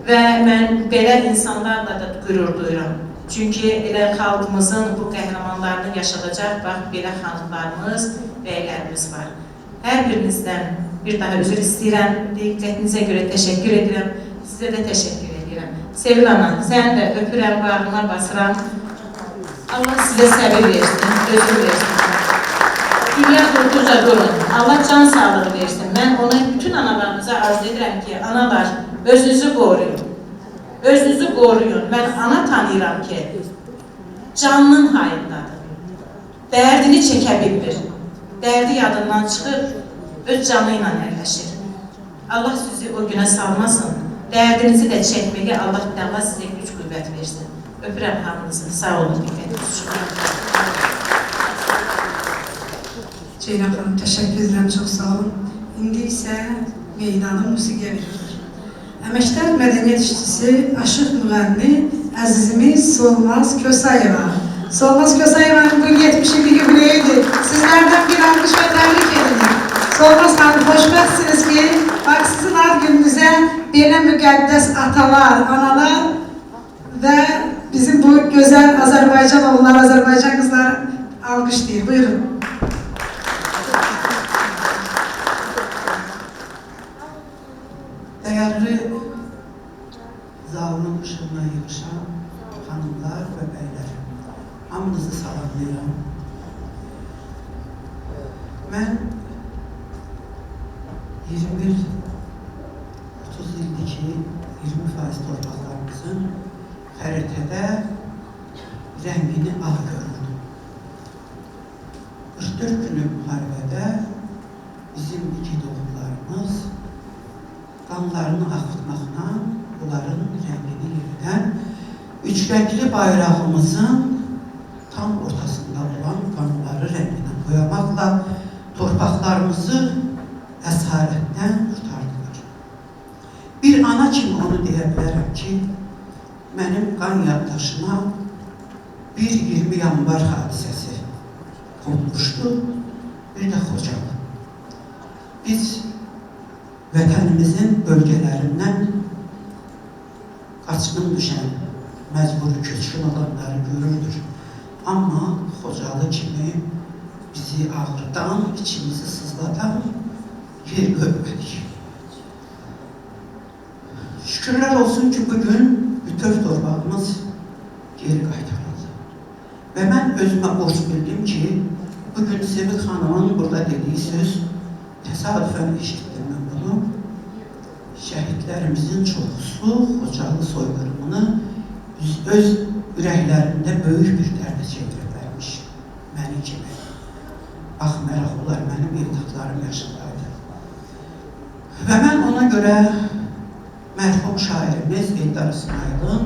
Və mən belə insanlarla da qürur duyuram. Çünki elə xalqımızın bu qəhrəmanlarını yaşadacaq, bax, belə xanımlarımız, bəylərimiz var. Hər birinizdən bir daha üzr istəyirəm, diqqətinizə görə təşəkkür edirəm, sizə də təşəkkür edirəm. Sevil ana, sən də öpürəm, bağrına basıram. Allah sizə səbir versin, özür versin. Dünya qurduca durun, Allah can sağlığı versin. Mən ona bütün analarımıza arzu edirəm ki, analar, özünüzü qoruyun. Özünüzü qoruyun. Mən ana tanıyıram ki, canının hayındadır. Dərdini çəkə bilmir. Dərdi yadından çıxıb, öz canı ilə əlləşir. Allah sizi o günə salmasın. Dərdinizi də çəkməyə Allah sizə güc qüvvət versin. Öpürəm hamınızı. Sağ olun. Ceylan xanım, təşəkkür edirəm, çox sağ olun. İndi isə meydanı musiqiyə verilir. Əməkdar mədəniyyət işçisi, aşıq müğənni əzizimiz Solmaz Kösayeva. Solmaz Kösayevanın bu 70 illik yubileyidir. Sizlərdən bir almış və təbrik edilir. Solmaz xanım, xoşbəxtsiniz ki, bax sizin ad gününüzə belə müqəddəs atalar, analar və bizim bu gözəl Azərbaycan oğullar, Azərbaycan qızlar alqışlayır. Buyurun. Değerli zalının ışığına yığışan hanımlar ve beyler, hamınızı salamlayıram. Ben 21-30 ildir ki 20% torpaqlarımızın xəritədə rəngini ağ görürdüm. 44 günlük müharibədə bizim iki doğumlarımız qanlarını axıtmaqla bunların rəngini yeridən üç rəngli bayrağımızın tam ortasında olan qanları rənginə boyamaqla torpaqlarımızı əsarətdən qurtardılar. Bir ana kimi onu deyə bilərəm ki, mənim qan yaddaşıma bir 20 yanvar hadisəsi qonmuşdu, bir də Xocalı. Biz vətənimizin bölgələrindən qaçqın düşən, məcburi köçkün olanları görürdür. Amma Xocalı kimi bizi ağrıdan, içimizi sızladan yer görmədik. Şükürlər olsun ki, bugün bütöv torpağımız geri qaytarıldı. Və mən özümə borc bildim ki, bugün Sevil xanımın burada dediyi söz təsadüfən eşitdim mən bunu. Şəhidlər şəhidlərimizin çoxusu Xocalı soyqırımını öz ürəklərində böyük bir dərdə çeviriblərmiş. Mənim kimi. Baxmayaraq, onlar mənim evlatlarım yaşındaydı. Və mən ona görə mərhum şairimiz Eldar İsmailin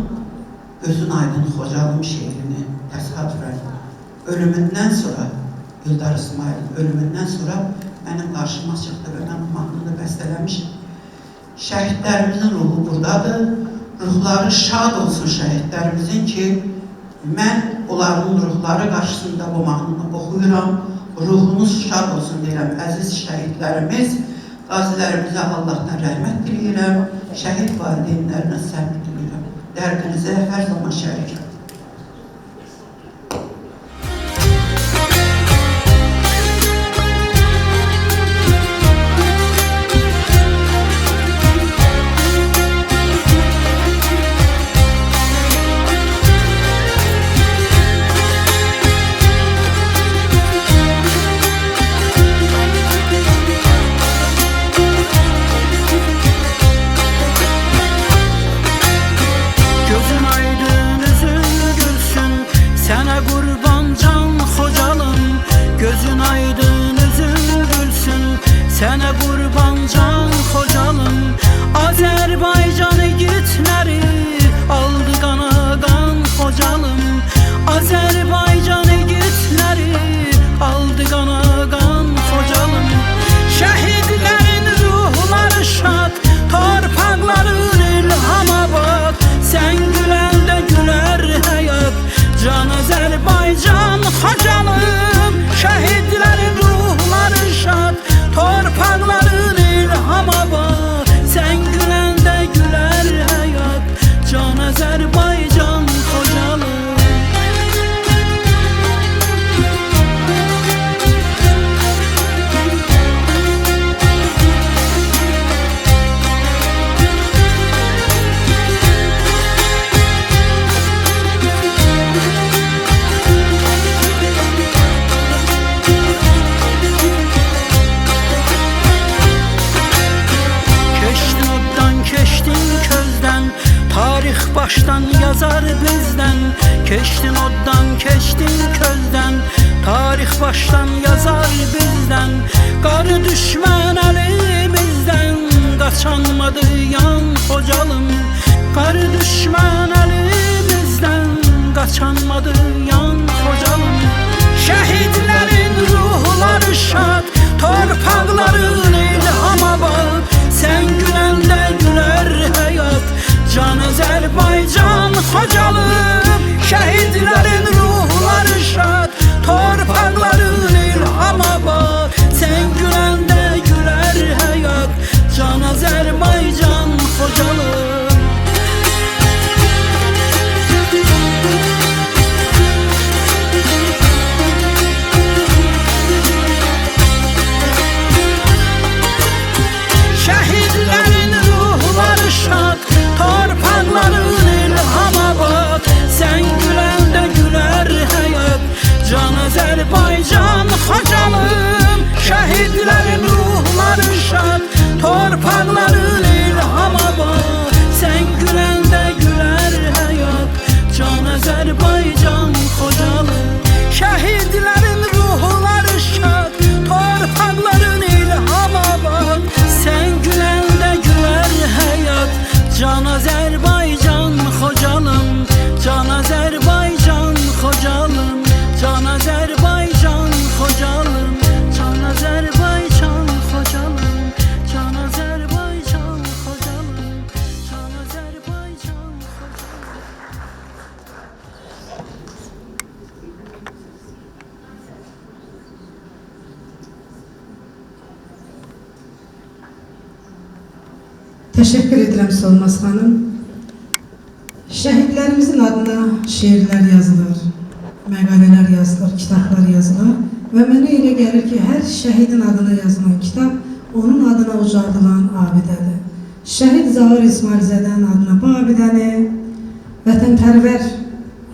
Gözün Aydın Xocalım şeirini təsadüfən ölümündən sonra, Eldar İsmailin ölümündən sonra mənim qarşıma çıxdı və mən bu mahnını bəstələmişim. Şəhidlərimizin ruhu buradadır. Ruhları şad olsun şəhidlərimizin ki, mən onların ruhları qarşısında bu mahnını oxuyuram. Ruhunuz şad olsun deyirəm, əziz şəhidlərimiz. Qazilərimizə Allahdan rəhmət diləyirəm. Şəhid valideynlərinə səbr diləyirəm. Dərdinizə hər zaman şərikəm. Sənə qurban can Xocalım, Azərbaycan igidləri aldı qana qan Xocalım, Azərbaycan igidləri aldı qana qan Xocalım. Şəhidlərin ruhları şad, torpaqların ilham abad, sən güləndə gülər həyat, can Azərbaycan Xocalım. Şəhidlərin ruhları şad, torpaqların ilham abad, sən güləndə gülər həyat, can Azərbaycan Xocalım. Tarix başdan yazar bizdən, keçdin oddan, keçdin közdən. Tarix başdan yazar bizdən, qarı düşmən əlimizdən, qaçanmadı yan Xocalım. Qarı düşmən əlimizdən, qaçanmadı yan Xocalım. Şəhidlərin ruhları şad, torpaqların ilham abad, sən güləndə gülər həyat, can Azərbaycan Xocalım. Şəhidlərin ruhları şad, torpaqların ilham abad, sən güləndə gülər həyat, can Azərbaycan Xocalım. Şəhidlərin ruhları şad, torpaqların ilham abad, sən güləndə gülər həyat, can Azərbaycan Xocalım. Şəhidlərin ruhları şad, torpaqların ilham abad, sən güləndə gülər həyat, can Azərbaycan Xocalım. Şəhidlərin ruhları şad, torpaqların ilham abad, sən güləndə gülər həyat, can Azərbaycan Xocalım, can Azərbaycan Xocalım, can Azərbaycan Xocalım, can Azərbaycan Xocalım, can Azərbaycan Xocalım, can Azərbaycan Teşekkür ederim Solmaz xanım. Şəhidlərimizin adına şeirlər yazılır, məqalələr yazılır, kitablar yazılır və mənə elə gəlir ki, hər şəhidin adına yazılan kitab onun adına ucadılan abidədir. Şəhid Zaur İsmailzədənin adına bu abidəni vətənpərvər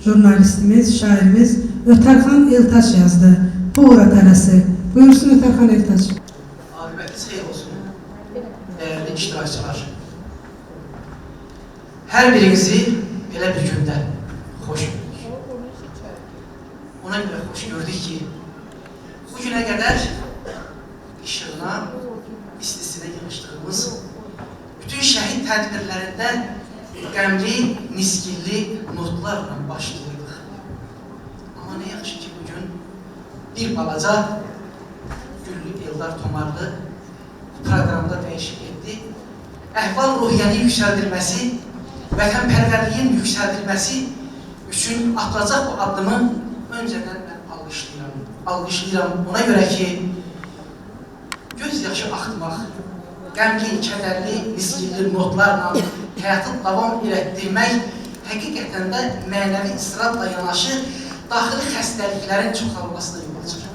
jurnalistimiz, şairimiz Ötərxan Eltaç yazdı. Bu uğra tələsi. Buyursun Ötərxan Eltaç. Akıbətiniz xeyir olsun, değerli iştirakçılar. hər birinizi belə bir gündə xoş gördük. Ona görə xoş gördük ki, bu günə qədər işığına, istisinə yığışdığımız bütün şəhid tədbirlərində qəmli, nisgilli notlarla başlayırdıq. Amma nə yaxşı ki, bugün bir balaca Güllü Eldar Tomarlı bu proqramda dəyişik etdi. Əhval-ruhiyyənin yüksəldilməsi, vətənpərvərliyin yüksəldilməsi üçün atılacaq bu addımı öncədən mən alqışlayıram. Ona görə ki, göz yaşı axtmaq, qəmli, kədərli, nisgilli notlarla həyatı davam etdirmək həqiqətən də mənəvi istirabla yanaşı daxili xəstəliklərin çoxalmasına yol açır.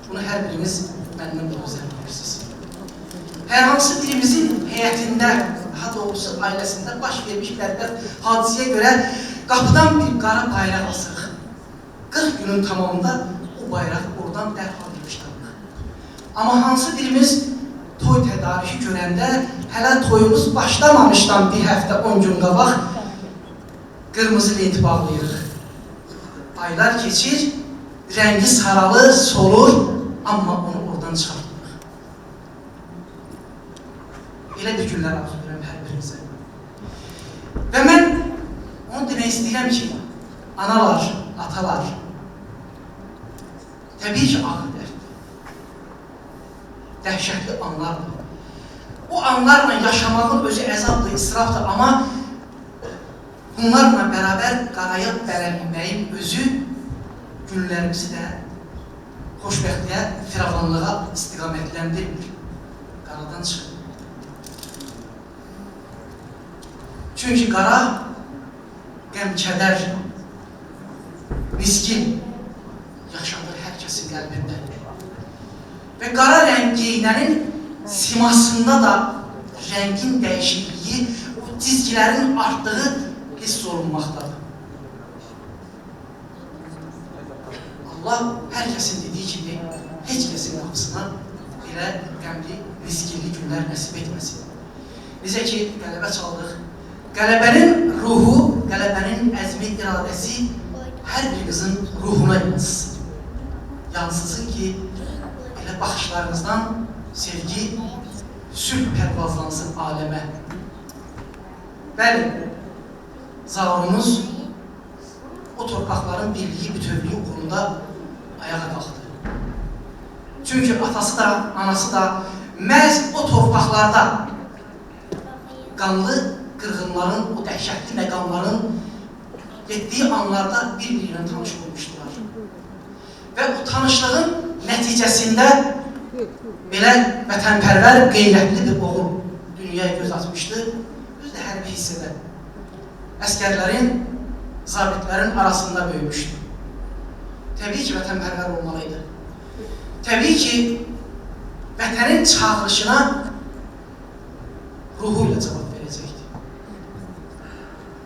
Bunu hər biriniz məndən də özəl bilirsiniz. Hər hansı birimizin həyətində, daha doğrusu ailəsində baş vermiş bədbəxt hadisəyə görə qapıdan bir qara bayraq asırıq. 40 günün tamamında o bayrağı oradan dərhal yığışdırırıq. Amma hansı birimiz toy tədariki görəndə hələ toyumuz başlamamışdan bir həftə 10 gün qabaq qırmızı lenti bağlayırıq. Aylar keçir, rəngi saralır, solur, amma onu oradan çıxartırıq. Elə bir günlər arzulayıram hər birinizə. Və mən onu demək istəyirəm ki, analar, atalar, təbii ki, ağır dərddir. Dəhşətli anlardır. Bu anlarla yaşamağın özü əzabdır, israfdır, amma bunlarla bərabər qaraya bələnməyin özü günlərimizi də xoşbəxtliyə, firavanlığa istiqamətləndirmir. Qaradan çıxır. Çünki qara qəm, kədər, miskin yaşadır hər kəsin qəlbində. Və qara rəng geyinənin simasında da rəngin dəyişikliyi, o cizgilərin artdığı hiss olunmaqdadır. Allah hər kəsin dediyi kimi heç kəsin qapısına belə qəmli, miskilli günlər nəsib etməsin. Necə ki, qələbə çaldıq. Qələbənin ruhu, qələbənin əzmi, iradəsi hər birinizin ruhuna yansısın. Yansısın ki, elə baxışlarınızdan sevgi, sülh pərvazlansın aləmə. Bəli, zavrumuz o torpaqların birliyi, bütövlüyü uğrunda ayağa qalxdı. Çünki atası da, anası da məhz o torpaqlarda qanlı qırğınların, o dəhşətli məqamların getdiyi anlarda bir-birinə tanış olmuşdular. Və o tanışlığın nəticəsində belə vətənpərvər, qeyrətli bir oğul dünyaya göz açmışdı. Özü də hərbi hissədə. Əskərlərin, zabitlərin arasında böyümüşdü. Təbii ki, vətənpərvər olmalıydı. Təbii ki, vətənin çağırışına ruhu ilə cavab verəcəkdi.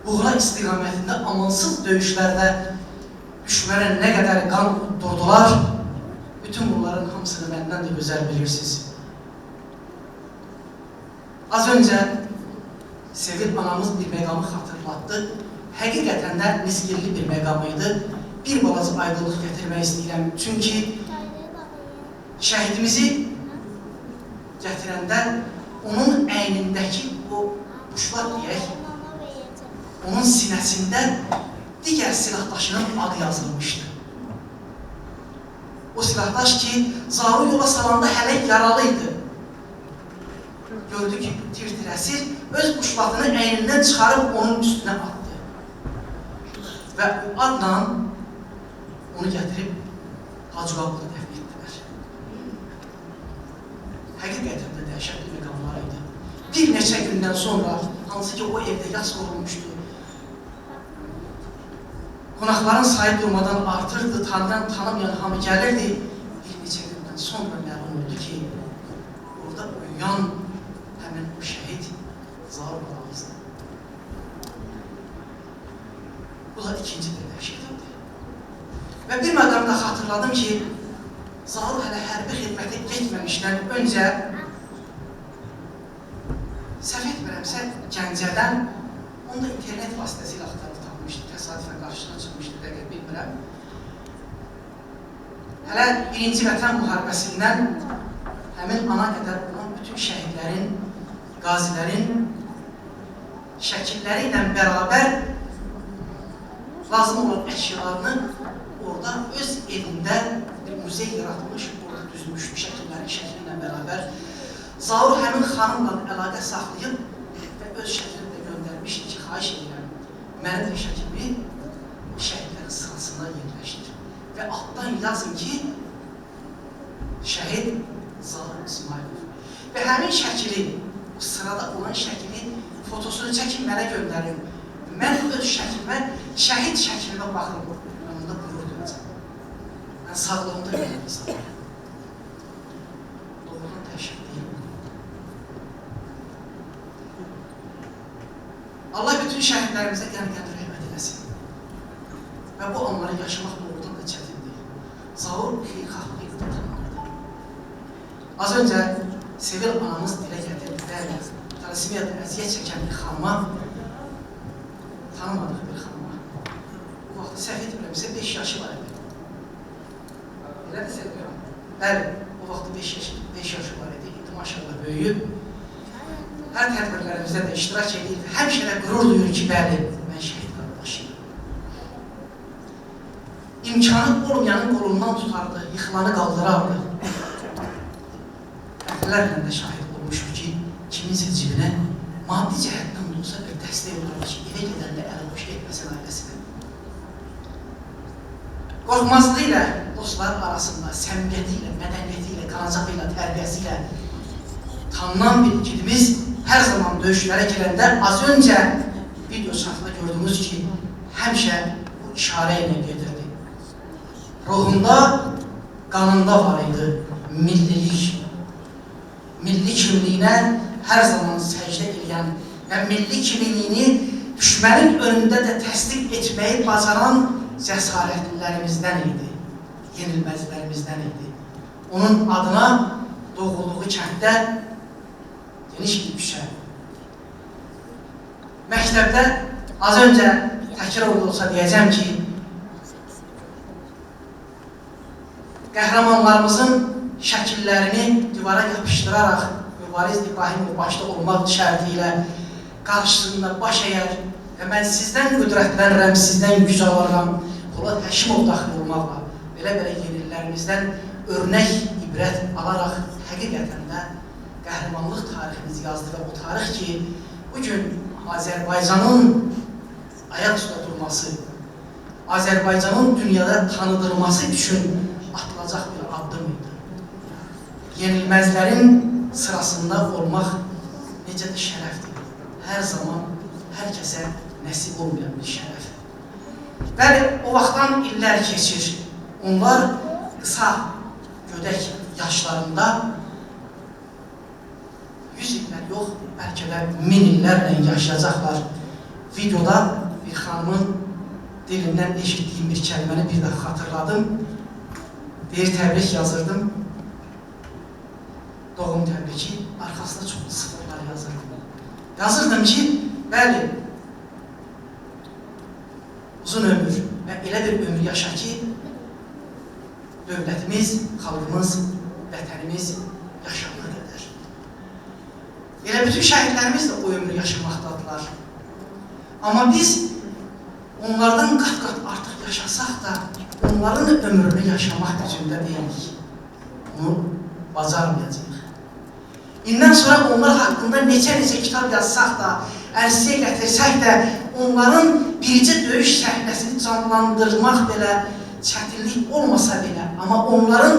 Buğra istiqamətində amansız döyüşlərdə düşmənə nə qədər qan durdular, bütün bunların hamısını məndən də gözəl bilirsiniz. Az öncə Sevil anamız bir məqamı xatırlatdı. Həqiqətən də misgilli bir məqamıydı. Bir balaca aydınlıq gətirmək istəyirəm. Çünki şəhidimizi gətirəndə onun əynindəki o quşlar deyək, onun sinəsində digər silahdaşının adı yazılmışdı. O silahdaş ki, Zaru yola salanda hələ yaralıydı. Gördü ki, tir-tir əsir, öz quşlatını əynindən çıxarıb onun üstünə atdı. Və o adla onu gətirib Hacıqabıda dəfn etdilər. Həqiqətən də dəhşətli məqamlar idi. Bir neçə gündən sonra, hansı ki o evdə yas qorulmuşdu, qonaqların sayı durmadan artırdı, tanıyan, tanımayan hamı gəlirdi. Bir neçə gündən sonra məlum oldu ki, orada uyuyan həmin o şəhid Zaur balamızdır. Bu da ikinci bir dəhşət idi. Və bir məqamda xatırladım ki, Zaur hələ hərbi xidmətə getməmişdən öncə səhv etmirəmsə Gəncədən Onu da internet vasitəsilə axtarıb tapmışdı, təsadüfən qarşısına çıxmışdı, dəqiq bilmirəm. Hələ birinci Vətən müharibəsindən həmin ana qədər olan bütün şəhidlərin, qazilərin şəkilləri ilə bərabər lazım olan əşyalarını orada öz evində bir muzey yaratmış, orada düzmüşdü şəkillərin şəkli ilə bərabər. Zaur həmin xanımla əlaqə saxlayıb və öz şəklini də göndərmişdi ki, xahiş edirəm, mənim də şəklimi şəhidlərin sırasına yerləşdir. Və altdan yazın ki, şəhid Zaur İsmailov. Və həmin şəkili, sırada olan şəkili, fotosunu çəkin, mənə göndərin. Mən öz şəklimə, şəhid şəklimə baxım, yanında qürur duyacam. Mən sağlığımda görürəm. Doğrudan təşkil deyim. Allah bütün şəhidlərimizə qəm-qəm rəhmət eləsin. Və bu anları yaşamaq doğrudan da çətindir. Zaur xeyirxahlıq ilə tanınırdı. Az öncə Sevil anamız dilə gətirdi və Talisimiyada əziyyət çəkən bir xanıma, tanımadıq bir xanıma. Bu vaxtda səhv etmirəmsə 5 yaşı var idi. Elə də sevmirəm. Bəli, o vaxtda 5 yaşı var idi. İndi maşallah böyüyüb. Hər tədbirlərimizdə də iştirak edir və həmişə də qürur duyur ki, bəli, mən şəhid qardaşıyım. İmkanı olmayanın qolundan tutardı, yıxılanı qaldırardı. Dəfələrlə də şahid olmuşdur ki, kiminsə cibinə maddi cəhətdən olsa bir dəstək olurdu ki, evə gedəndə ələ boş etməsin ailəsini. Qorxmazlığı ilə, dostlar arasında, səmiyyəti ilə, mədəniyyəti ilə, qanacaqı ilə, tərbiyəsi ilə tanınan bir igidimiz hər zaman döyüşlərə girəndə az öncə video çarxda gördüyümüz ki, həmişə bu işarə ilə gedirdi. Ruhunda, qanında var idi millilik. Milli kimliyinə hər zaman səcdə edən və milli kimliyini düşmənin önündə də təsdiq etməyi bacaran cəsarətlilərimizdən idi, yenilməzlərimizdən idi. Onun adına doğulduğu kənddə geniş bir küçə. Məktəbdə az öncə təkrar olsa deyəcəm ki, qəhrəmanlarımızın şəkillərini divara yapışdıraraq Mübariz İbrahimov başda olmaq şərti ilə qarşısında baş əyər və mən sizdən qüdrətlənirəm, sizdən güc alıram, Polad Həşimov daxil olmaqla belə-belə yenillərimizdən örnək, ibrət alaraq həqiqətən də qəhrəmanlıq tariximizi yazdı və o tarix ki, bugün Azərbaycanın ayaq üstə durması, Azərbaycanın dünyada tanıdılması üçün atılacaq bir addım idi. Yenilməzlərin sırasında olmaq necə də şərəfdir. Hər zaman hər kəsə nəsib olmayan bir şərəf. Bəli, o vaxtdan illər keçir. Onlar qısa, gödək yaşlarında 100 illər yox, bəlkə də 1000 illərlə yaşayacaqlar. Videoda bir xanımın dilindən eşitdiyim bir kəlməni bir daha xatırladım. Deyir, təbrik yazırdım. Doğum təbriki, arxasında çoxlu sıfırlar yazırdım. Yazırdım ki, bəli, uzun ömür və elə bir ömür yaşa ki, dövlətimiz, xalqımız, vətənimiz yaşamına qədər. Elə bütün şəhidlərimiz də o ömrü yaşamaqdadılar. Amma biz onlardan qat-qat artıq yaşasaq da, onların ömrünü yaşamaq gücündə deyilik. Onu bacarmayacaq. İndən sonra onlar haqqında neçə-neçə kitab yazsaq da, ərsiyə gətirsək də, onların bircə döyüş səhnəsini canlandırmaq belə çətinlik olmasa belə, amma onların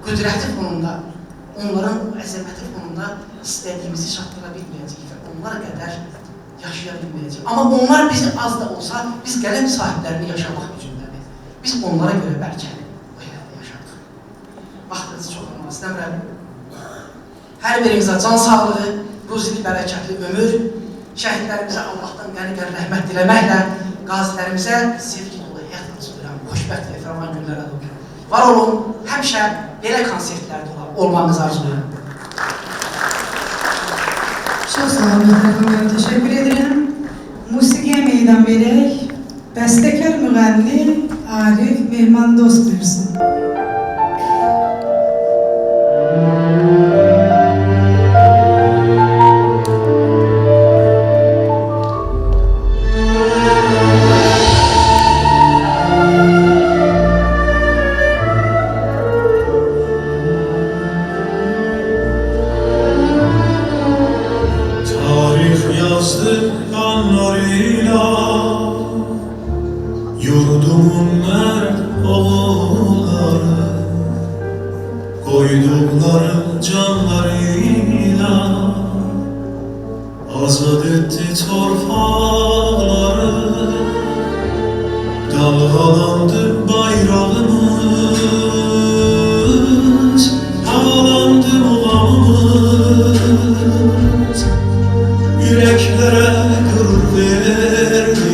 qüdrəti fonunda, onların əzəməti fonunda istədiyimizi çatdıra bilməyəcək və onlar qədər yaşaya bilməyəcək. Amma onlar bizi az da olsa, biz qələm sahiblərini yaşamaq gücündədir. Biz onlara görə bəlkə bu həyatda yaşadıq. Vaxtınızı çox olmaq istəmirəm. Hər birimizə can sağlığı, ruzili bərəkətli ömür, şəhidlərimizə Allahdan qəni-qəni rəhmət diləməklə, qazilərimizə sevgi dolu həyat arzulayıram, xoşbəxt və fərman günlərə doğru. Var olun, həmişə belə konsertlərdə olmağınızı arzulayıram. Çok sağ olun efendim, teşekkür ederim. Musiqiye meydan verək. Bəstəkar müğənni Arif Mehmandost buyursun. Yurdumun mert oğulları, koydukları canlarıyla azad etti torpaqları. Dalgalandı bayrağımız, havalandı muğamımız, yüreklere gurur verdi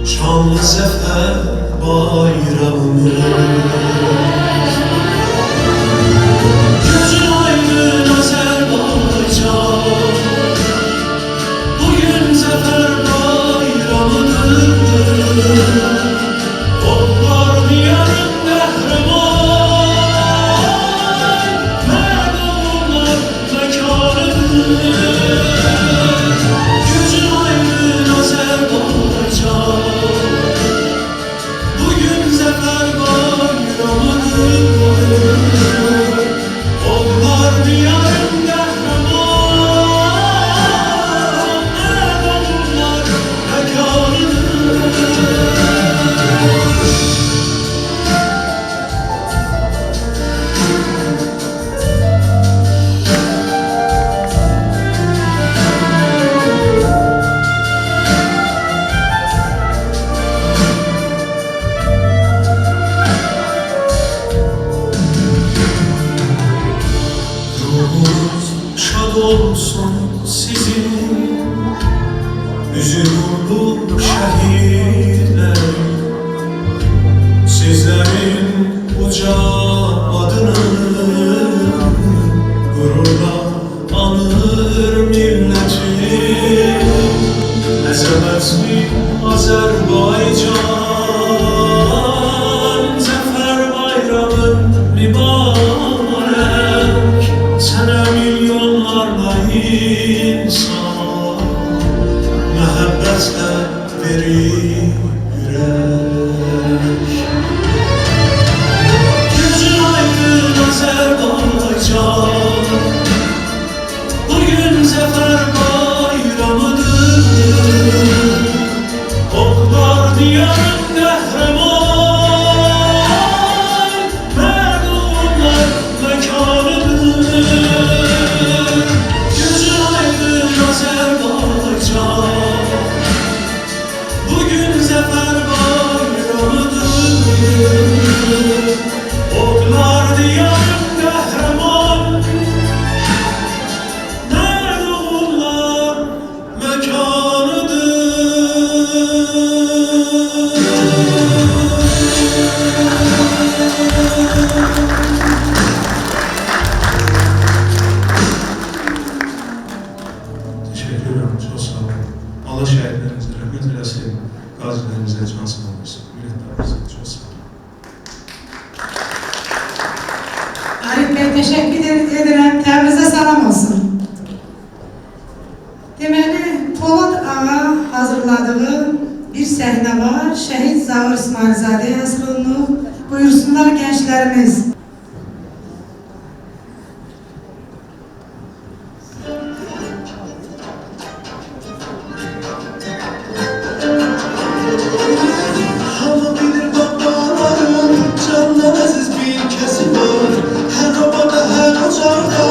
şanlı zafer bayrağımız. Gözün aydın Azerbaycan, bugün zafer bayramıdır. Onlar diyarın kahraman, merd oğullar mekanıdır. Gözün aydın Azerbaycan, bugün zafer bayramıdır. Onlar diyarın kahraman, merd oğullar mekanıdır. Ruhunuz şad olsun sizin, üzü nurlu şehitler. Sizlerin uca adını gururla anır milletim. Əzəmətli Azərbaycan, zəfər bayramın mübarək. Sənə milyonlarla insan məhəbbətlə verir yürək. Gözün aydın Azərbaycan, bugün zəfər bayramıdır. Oqlar diyarın qəhrəman, mərd oğullar məkanıdır. Gözün aydın Azərbaycan, bugün zəfər bayramıdır. Oqlar diyarın qəhrəman, mərd oğullar məkanıdır. Teşekkür ederim, çok sağ olun. Allah şehitlerimize rahmet eylesin, gazilerimize can sağlığı versin, milletlerimize çok sağ olun. Arif Bey, teşekkür ederim. Təbrizə salam olsun. Deməli, Polad ağa hazırladığı bir səhnə var. Şəhid Zavur İsmailzadəyə həsr olunub. Buyursunlar gençlərimiz. Hava bilir babaların candan aziz bir kesi var. Her obada her ocakta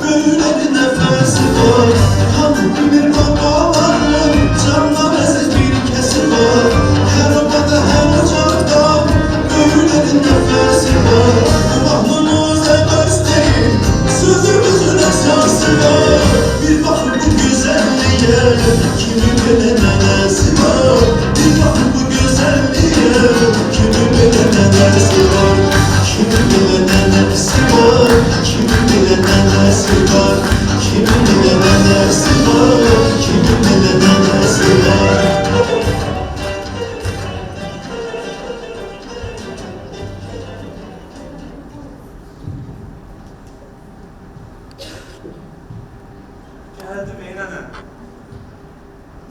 böylenin nefesi var. Hava bilir babaların candan aziz bir kesi var. Her obada her ocakta böylenin nefesi var. Mahlumuza gösterin sözümüzün esası var. Bir bakın bu güzelliğe kimin bilen nesi var. Bir bakın bu güzelliğe kimin bilen nesi var. Kimin bilen nesi var. Kimin bilen nesi var. Kimin bilen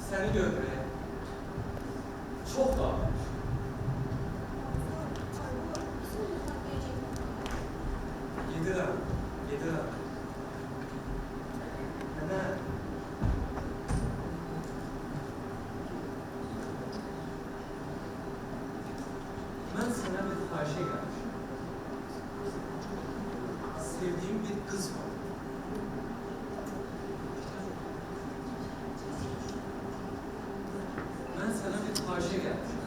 səni görmürəm. Çox da. Gedirəm. Nənə. Mən sənə bir xahişə gəlmişim. Sevdiyim bir qız var. Mən sənə bir xahişə gəlmişim.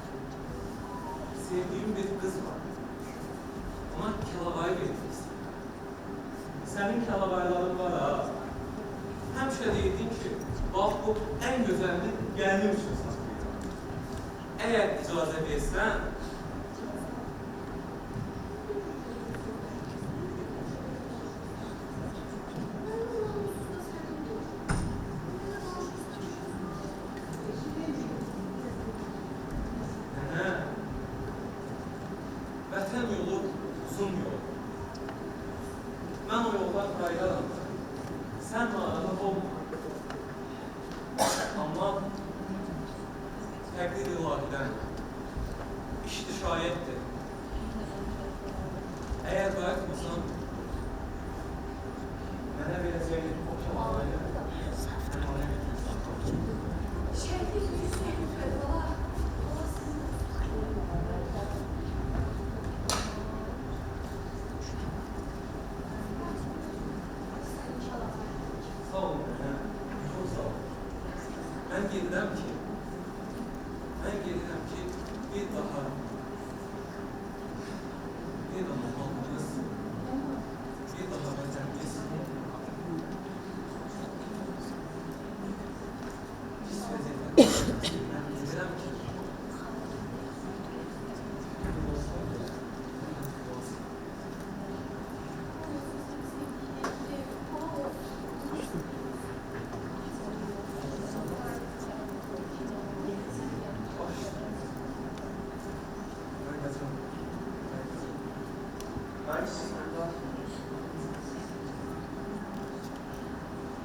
Sevdiyim bir qız var. Ona kəlavayı vermək istəyirəm. Sənin kəlavayların var ha. Həmişə deyirdin ki, bax bu ən gözəlini gəlinim üçün saxlayıram. Əgər icazə versən, vətən yolu uzun yol. Mən o yoldan qaydaram. Sən narahat olma. Amma təqdir ilahidən işdi şayətdir. Əgər qayıtmasan, mənə verəcəyin o kəlavayı şəhidlik yüzüyü fədvala. Sağ olun, çok sağ olun. Ben gedirəm ki, bir daha halkımız, bir daha vətənimiz pis vəziyyətə. Ben gedirəm ki,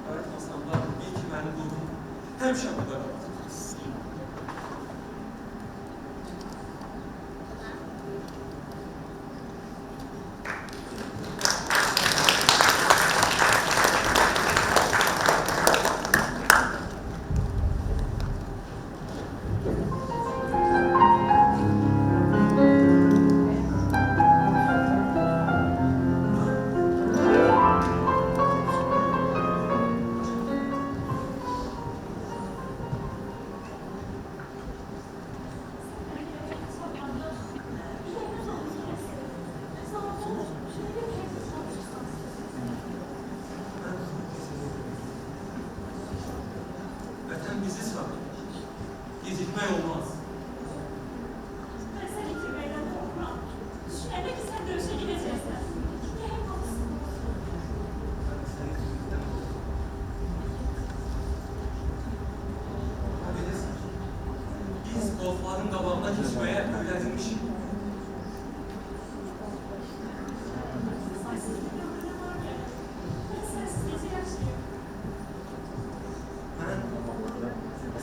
Qayıtmasam da bil ki, mənim ruhum həmişə burada qalır. Vətən bizi sağlar. Gecikmək olmaz. Ben seni itirməkdən qorxuram. Düşünəndə ki, sən döyüşə gedəcəksən. Gəlin olsun. Bilirsən, biz qolfların qabağına keçməyə öyrədilmişik.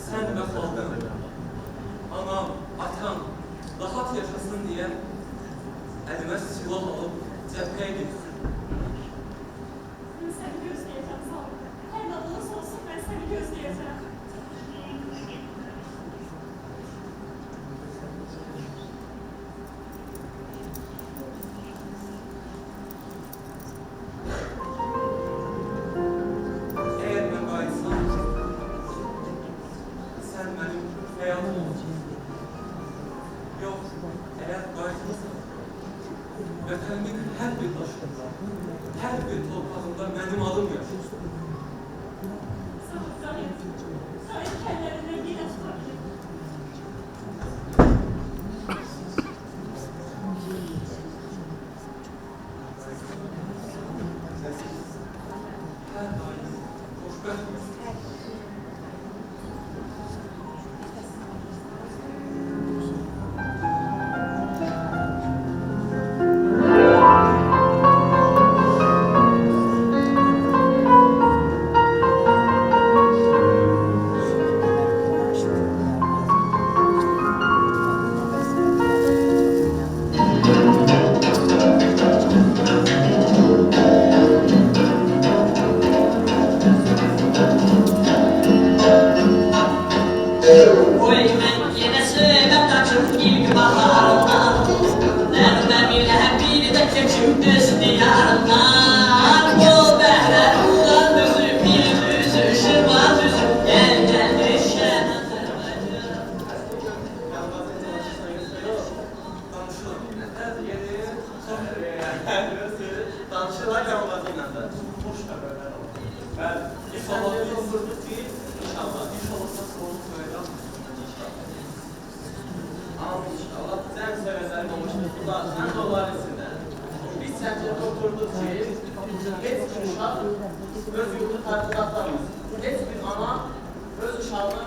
Sən və xalqın, anam, atam rahat yaşasın deyə əlimə silah alıb cəbhəyə gedirdim. Mən səni gözləyəcəm, sağ ol. Hər nə olursa olsun, mən səni gözləyəcəm. Əgər mən qayıtsam, sən mənim həyatım olacaq. Yox, əgər qayıtmırsan, vətənimin hər bir daşında, hər bir torpağında mənim adım yaşır. Sağ ol, Zahid. Zahid kəllərindən yenə tutabilir. Hər daim xoşbəxt olsun. Oy ben yine sebep açıp ilk baharımdan Nerede bile bir de keçim düz diyarımdan Bu behrer ulan düzü bir düzü şırma düzü Gel gel düşen Danışılar yanılmazıyla da hoş haberler alır. Ben inşallah bir sırrı değil, inşallah sorun söyleyeceğim. Ama inşallah sen söyleseler olmuştur. Bu da sen dolayısıyla. Biz sence oturduk ki, hiç bir uşaq öz yurdu tartı atlamaz. Hiç bir ana öz uşağını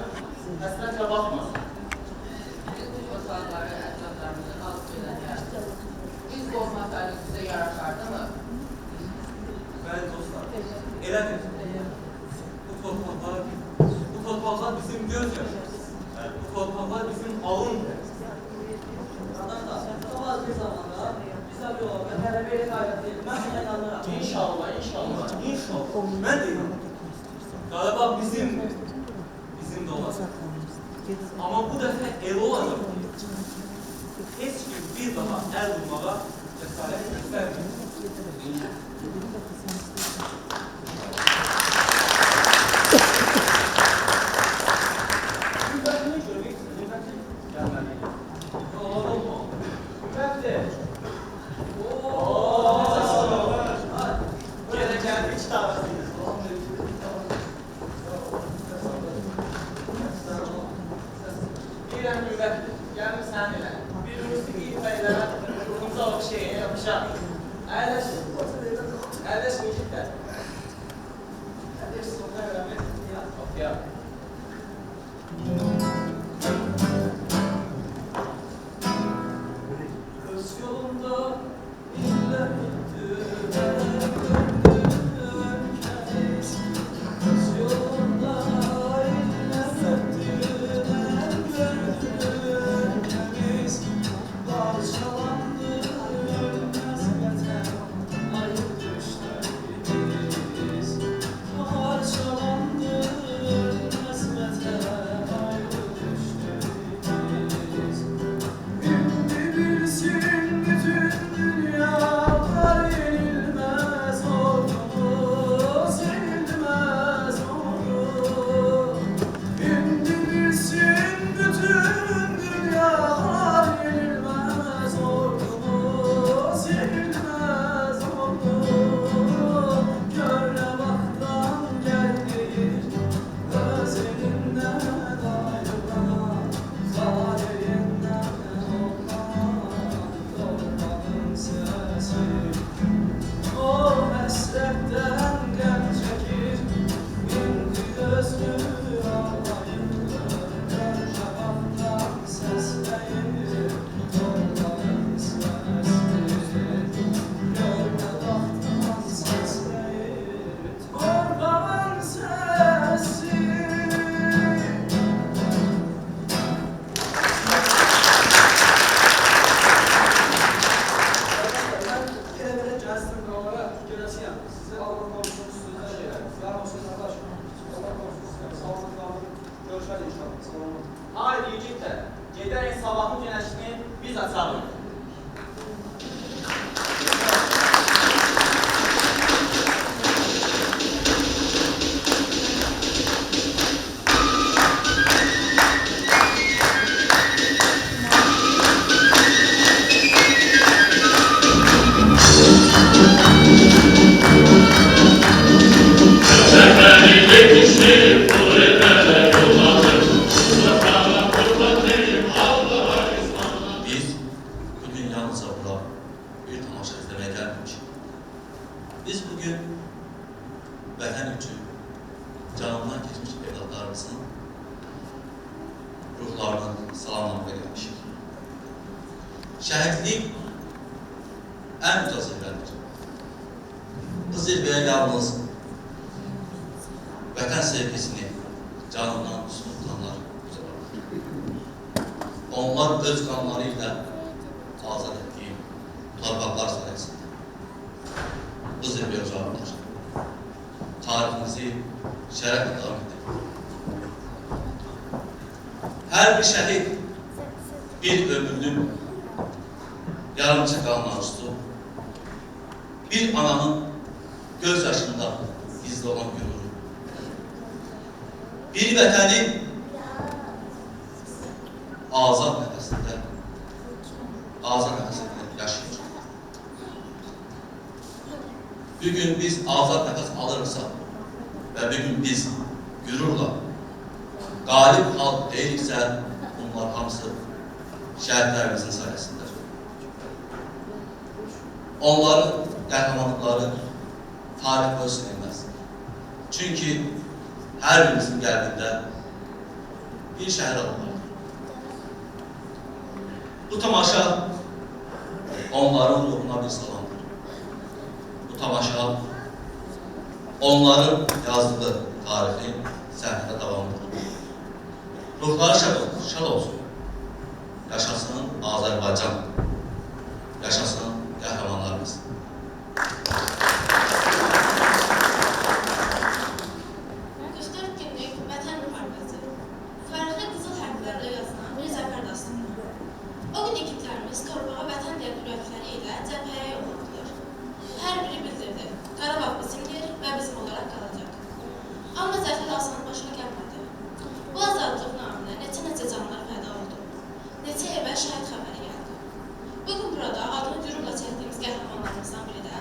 həsrətlə baxmaz. Uşaqları ətraflarımızı az söylərlər. Biz qorxmasaydık bizə yaraşardı mı? Bəli dostlar, elədir. Bu torpaqlar bizim göz yaşımız. Bu torpaqlar bizim alın dərimiz. Çok az bir zamanda bize bir olarak tələbəyə qayrət edin. Mən buna inanıram. İnşallah. Mən de inanıram. Galiba bizim de olacaq. Ama bu dəfə elə olacaq ki, heç kim bir daha əl vurmağa cəsarət göstərmir. Haydi yiğitler, gedərək sabahın günəşini biz açalım. Biz bugün vətən üçün canından keçmiş evlatlarımızın ruhlarını salamlamaya gelmişik. Şəhidlik ən uca zirvədir. Bu zirvəyə yalnız vətən sevgisini canından tutanlar uzalar. Onlar öz qanları ilə azad etdiyi torpaqlar sayəsində bu zirvəyə ucalırlar. Tariximizi şərəflə davam edir. Hər bir şəhid bir ömrünün yarımçı qalan arzusu, bir ananın göz yaşında gizli olan gürürü, bir vətənin azad nəfəsində yaşayır. Bugün biz azad nəfəs alırsa və bugün biz gürürlə qalib xalq deyiriksə, bunlar hamısı şəhidlərimizin sayəsindədir. Onların qəhrəmanlıqları tarix boyu silinməz. Çünki hər birimizin qəlbində bir şəhər olmalıdır. Bu tamaşa onların ruhuna bir salamdır. Bu tamaşa onların yazdığı tarixi səhnədə davamlıdır. Ruhları şad olsun. Yaşasın Azərbaycan. Yaşasın qəhrəmanlarımız. O gün igidlərimiz torpağa vətən deyən ürəkləri ilə cəbhəyə yollandılar. Hər biri bildirdi, Qarabağ bizimdir və bizim olaraq qalacaq. Amma zəfər asan başa gəlmədi. Bu azadlıq naminə neçə canlar fəda oldu. Neçə evə şəhid xəbəri gəldi. Bugün burada adını gürürlə çəkdiyimiz qəhrəmanlarımızdan biri də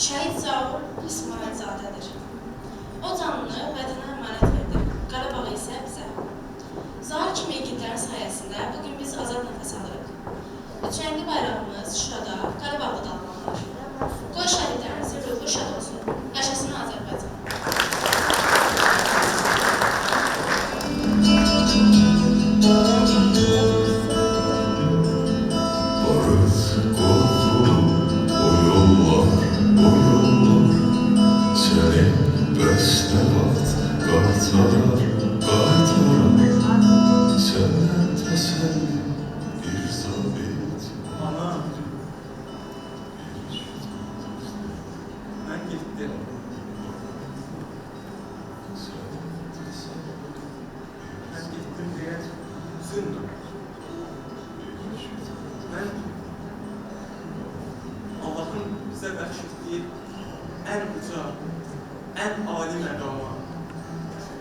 şəhid Zaur İsmailzadədir. O canını vətənə əmanət verdi, Qarabağı isə bizə. Zaur kimi igidlərin sayəsində bugün biz azad nəfəs alırıq. Üçrəngli bayrağımız Şurada, Qarabağda dalmalıdır. Qoy şəhidlərimizin ruhu şad olsun. Yaşasın Azərbaycan. Barış qoldu, o yollar, səni bəstə vaxt qaytarar. Səndən təsəlli bir zabit. Ana, mən gittim. Mən gittim deyə üzülmə. Mən Allahın bizə bəxş etdiyi ən uca, ən ali məqama,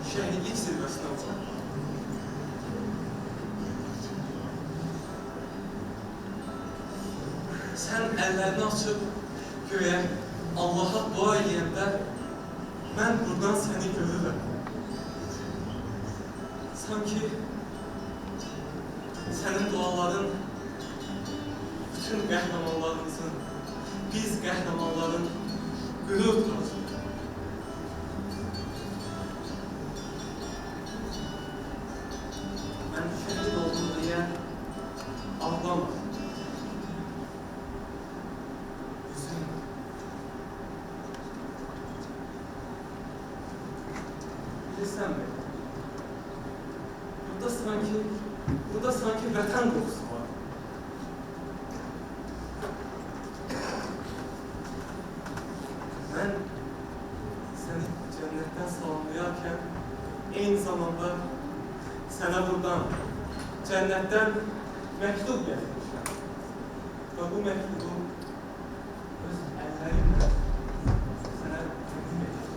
şəhidlik zirvəsinə ucam. Sən əllərini açıb göyə, Allaha dua edəndə mən buradan səni görürəm. Sanki sənin duaların bütün qəhrəmanlarımızın, biz qəhrəmanların qürur tacıdır. Mən şəhid oldum deyə ağlama. Bilirsən mi? Burada sanki vətən qoxusu var. Mən səni cənnətdən salamlayarkən eyni zamanda sənə buradan cənnətdən məktub gətirmişəm. Və bu məktubu öz əllərimlə sənə təqdim edirəm.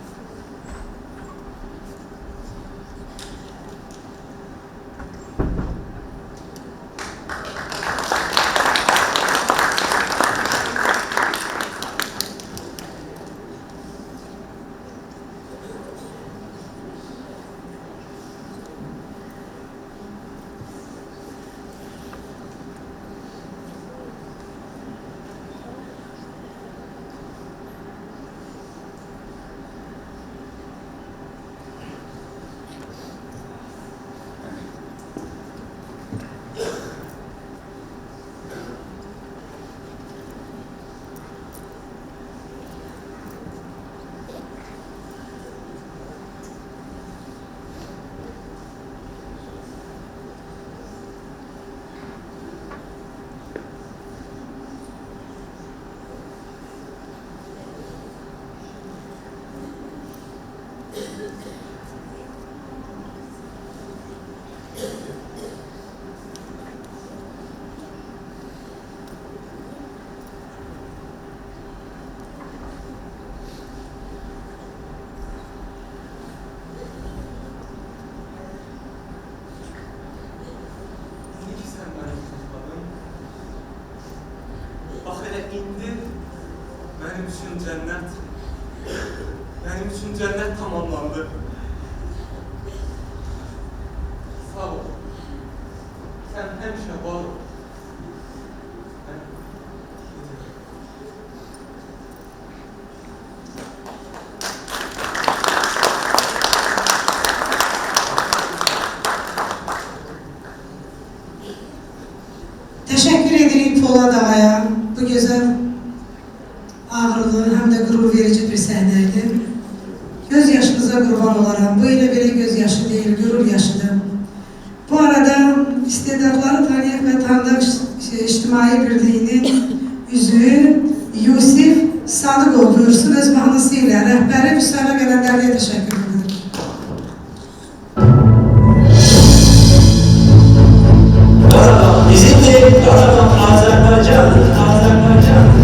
benim için cennet. Benim için cennet tamamlandı. Sağ ol. Sen hemşe var ol. Teşekkür ederim Polad Ağa'ya. Bu güzel, ağrılı hem de gurur verici bir sahneydi. Göz yaşınıza kurban olaram. Bu ile bile göz yaşı değil, gurur yaşıdır. Bu arada istedadları tanıyak ve tanıdık İçtimai Birliği'nin üzvü Yusif Sadıkov buyursun öz mahnısıyla rehberi müsaade veren derneğe teşekkür ederim. Bizimdir Azerbaycan, Azerbaycan.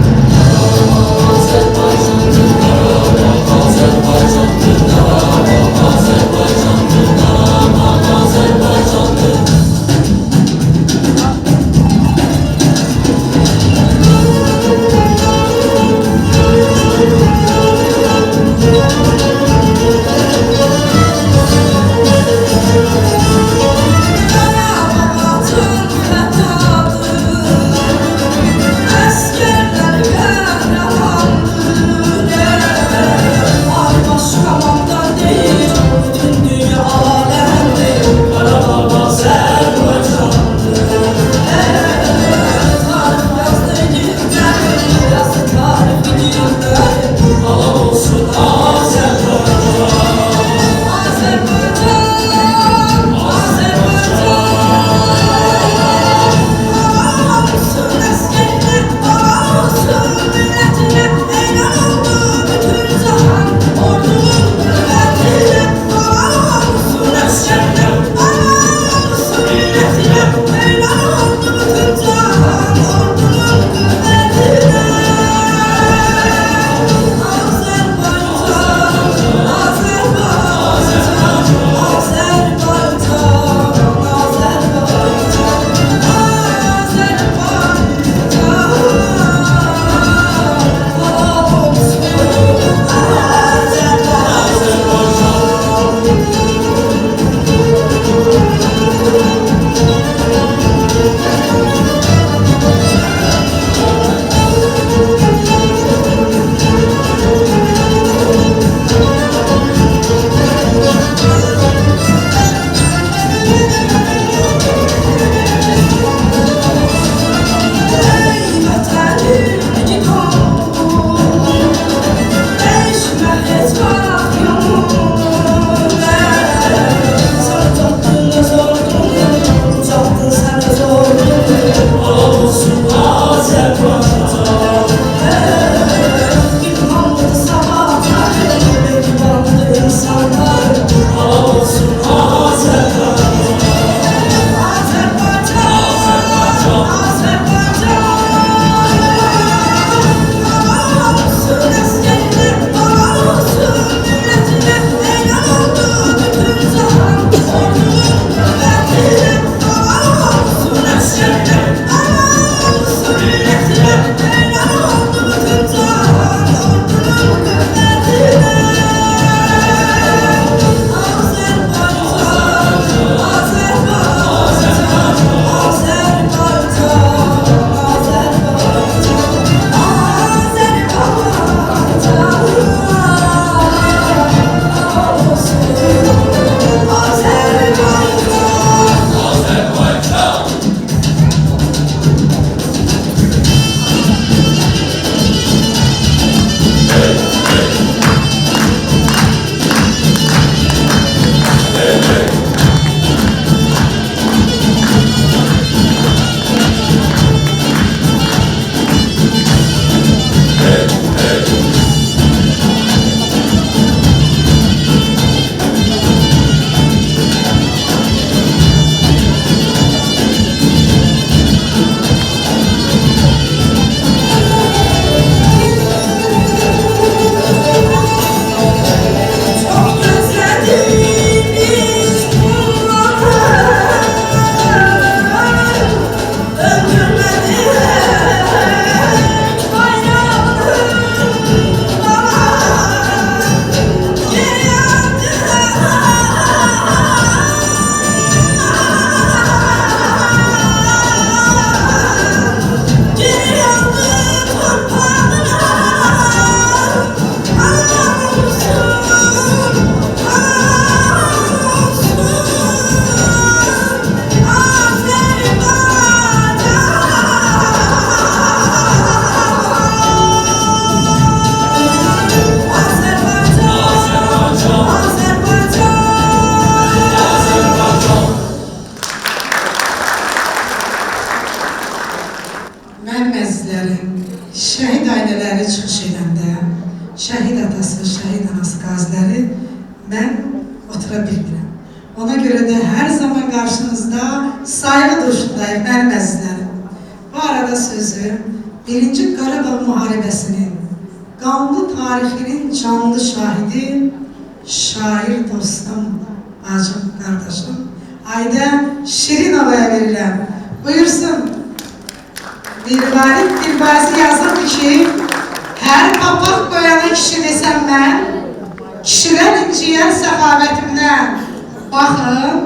mən otura bilmirəm. Ona görə də hər zaman qarşınızda sayğı duruşundayım, mənim əzizlərim. Bu arada sözü 1-ci Qarabağ müharibəsinin qanlı tarixinin canlı şahidi, şair dostum, bacım, qardaşım Ayda Şirinovaya verirəm. Buyursun. Dilbarik Dilbazi yazır ki, hər papaq qoyana kişi desəm mən, kişilər inciyən səxavətimdən. Baxın,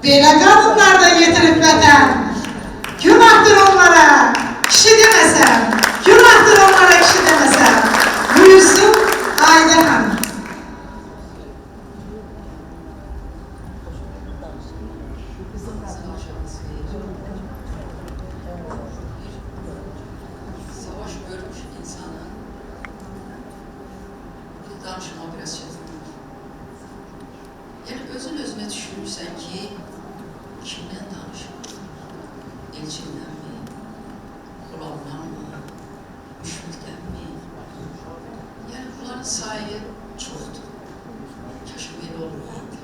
belə qadınlar da yetirib vətən. Günahdır onlara kişi deməsəm, günahdır onlara kişi deməsəm. Buyursun Ayda xanım. Savaş görmüş insana danışma biraz çetindir. Yani özün özüne düşünürsen ki kimden danışır? Elçinden mi? Kulağından mı? Müşfikten mi? Yani bunların sayı çoktu. Keşke böyle olmayaydı.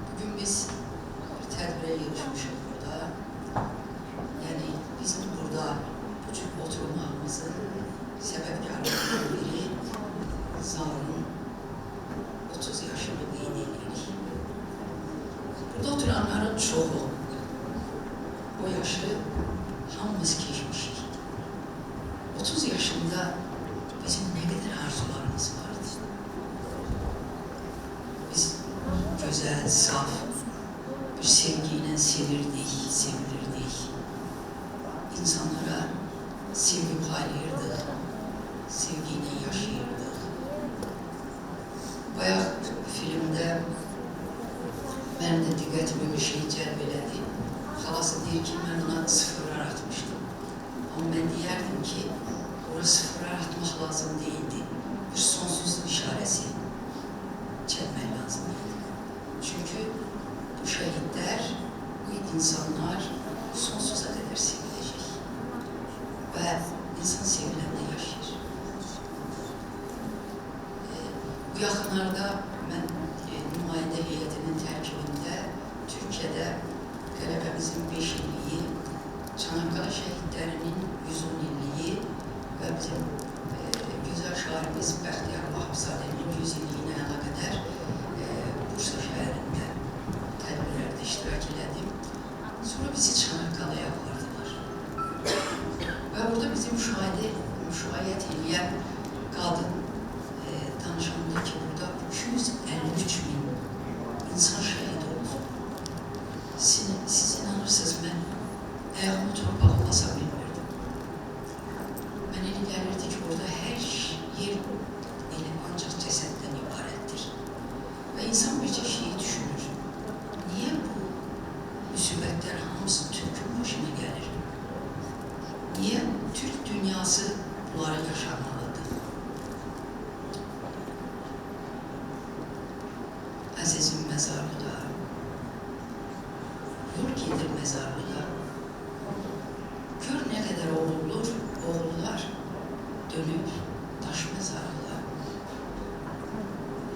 Bugün biz bir tedbire yarışmışız burada. Yani bizim burada bu tür oturmamızın sebepkarlarından biri Zar'ın 30 yaşında iğnelilik. Burada oturanların çoğu o yaşı hamımız geçmişik. 30 yaşında bizim ne kadar arzularımız vardı. Biz güzel, saf bir sevgiyle sevilirdik. İnsanlara sevgi paylayırdık, sevgiyle yaşayırdık. Bayağı filmde benim de dikkatimi bir şey celbeledi. Halası deyir ki, ben ona sıfırlar atmıştım. Ama ben diyerdim ki, orada sıfırlar atmak lazım değildi. Bir sonsuzluk işaresi çekmek lazımdı. Çünkü bu şehitler, bu insanlar sonsuza kadar sevilecek. Ve insan sevilenle yaşayır. Bu yakınlarda ben nümayəndə heyətinin tərkibində Türkiyədə qələbəmizin 5 illiyi, Çanakkale şəhidlərinin 110 illiyi və bizim gözəl şairimiz Bəxtiyar Vahabzadənin 100 illiyinə əlaqədar Bursa şəhərində tədbirlərdə iştirak elədim. Sonra bizi Çanakkale'yə apardılar. Və burada bizim müşahiyyət eləyən qadın danışanda ki, burada 253 bin insan şəhid oldu. Siz inanırsınız, mən ayağımı torpağa basa bilmirdim. Mən elə gəlirdi ki, orada hər yer elə ancaq cəsəddən ibarətdir. Və insan bircə şeyi düşünür. Niyə bu müsibətlər hamısı Türk'ün başına gəlir? Niyə Türk dünyası bunları yaşamalıdır? Əzizim məzarlığa, yol gedir məzarlığa. Gör nə qədər oğullar dönüb daş məzarlığa.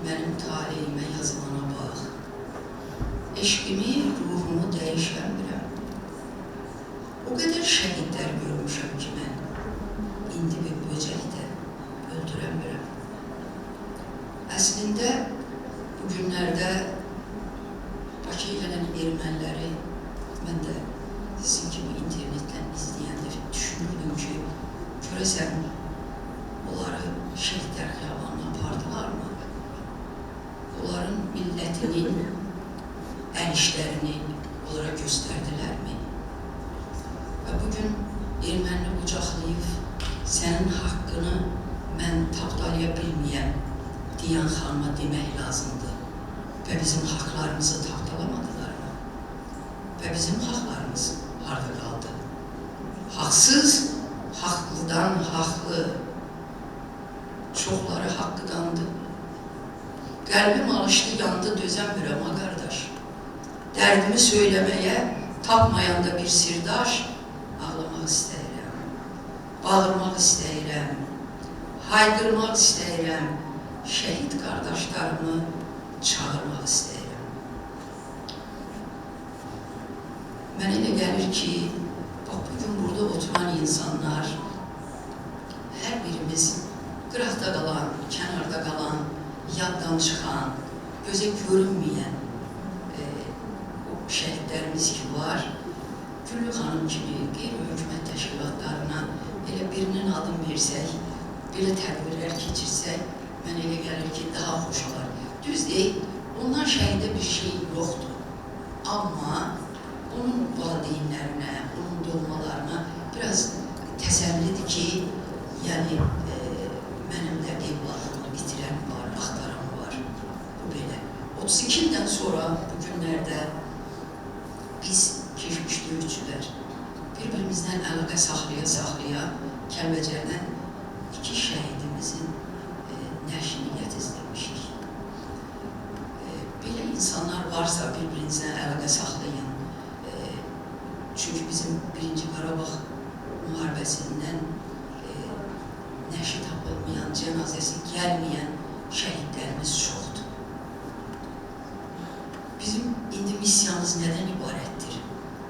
Mənim taleyimə yazılana bax. Eşqimi, ruhumu dəyişənmirəm. O qədər şəhidlər görmüşəm ki, mən indi bir böcəkdə öldürəmirəm. Əslində, bu günlərdə Bakıya gələn erməniləri mən də sizin kimi internetdən izləyəndə düşünürdüm ki, görəsən onları şəhidlər xiyabanına apardılarmı? Onların millətinin əl işlərini onlara göstərdilərmi? Və bugün erməni qucaqlayıb sənin haqqını mən tapdalaya bilməyəm deyən xanıma demək lazımdır. Və bizim haqlarımızı tapdalamadılar mı? Və bizim haqlarımız harada qaldı? Haqsız, haqlıdan haqlı. Çoxları haqqıdandı. Qəlbim alışdı, yandı, dözəmirəm ha qardaş. Dərdimi söyləməyə tapmayanda bir sirdaş, ağlamaq istəyirəm, bağırmaq istəyirəm, haykırmaq istəyirəm, şəhid qardaşlarımı çağırmaq istəyirəm. Mənə elə gəlir ki, bugün burada oturan insanlar, hər birimiz qıraqda qalan, kənarda qalan, yaddan çıxan, gözə görünməyən o şəhidlərimiz ki var, Güllü xanım kimi qeyri-hökumət təşkilatlarına elə birinin adını versək, belə tədbirlər keçirsək, mənə elə gəlir ki, daha xoş olar. Düz deyil, ondan şəhidə bir şey yoxdur. Amma onun valideynlərinə, onun doğmalarına biraz təsəllidir ki, yəni mənim də evladımı itirən var, axtaran var. Bu belə. 32 ildən sonra bu günlərdə biz keçmiş döyüşçülər bir-birimizdən əlaqə saxlaya-saxlaya Kəlbəcərdən 2 şəhidimizin nəşini gətizdirmişik. Belə insanlar varsa bir-birinizdən əlaqə saxlayın. Çünki bizim 1-ci Qarabağ müharibəsindən nəşi tapılmayan, cənazəsi gəlməyən şəhidlərimiz çoxdur. Bizim indi missiyamız nədən ibarətdir?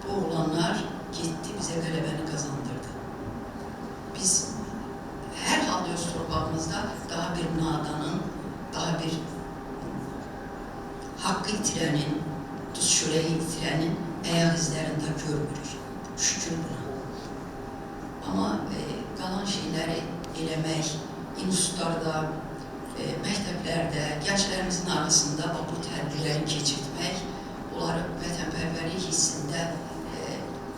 Bu oğlanlar getdi, bizə qələbəni qazandırdı. Biz hər halda öz torpağımızda daha bir nadanın, daha bir haqqı itirənin, duz çörəyi itirənin əyaq izlərində görmürük. Şükür buna. Amma qalan şeyləri eləmək, institutlarda, məktəblərdə, gənclərimizin arasında bu tədbirləri keçirtmək, onları vətənpərvərlik hissində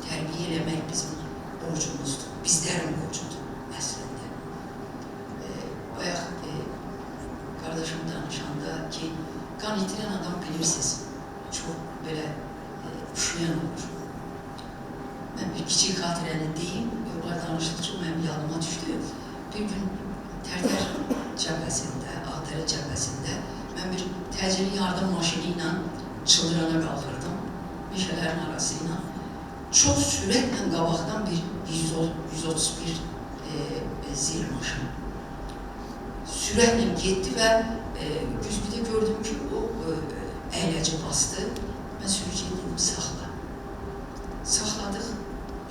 tərbiyə eləmək bizim borcumuzdur, bizlərin borcudur əslində. Bayaq qardaşım danışanda ki, qan itirən adam bilirsiniz, çox belə üşüyən olur. Mən bir kiçik xatirəni deyim, yollar danışdıqca mənim yadıma düşdü. Bir gün Tərtər cəbhəsində, Ağdərə cəbhəsində mən bir təcili yardım maşını ilə Çıldırana qalxırdım, meşələrin arası ilə. Çox sürətlə qabaqdan bir 131 zil maşını sürətlə getdi və güzgüdə gördüm ki, o əyləci bastı. Mən sürücüyə dedim, saxla. Saxladıq,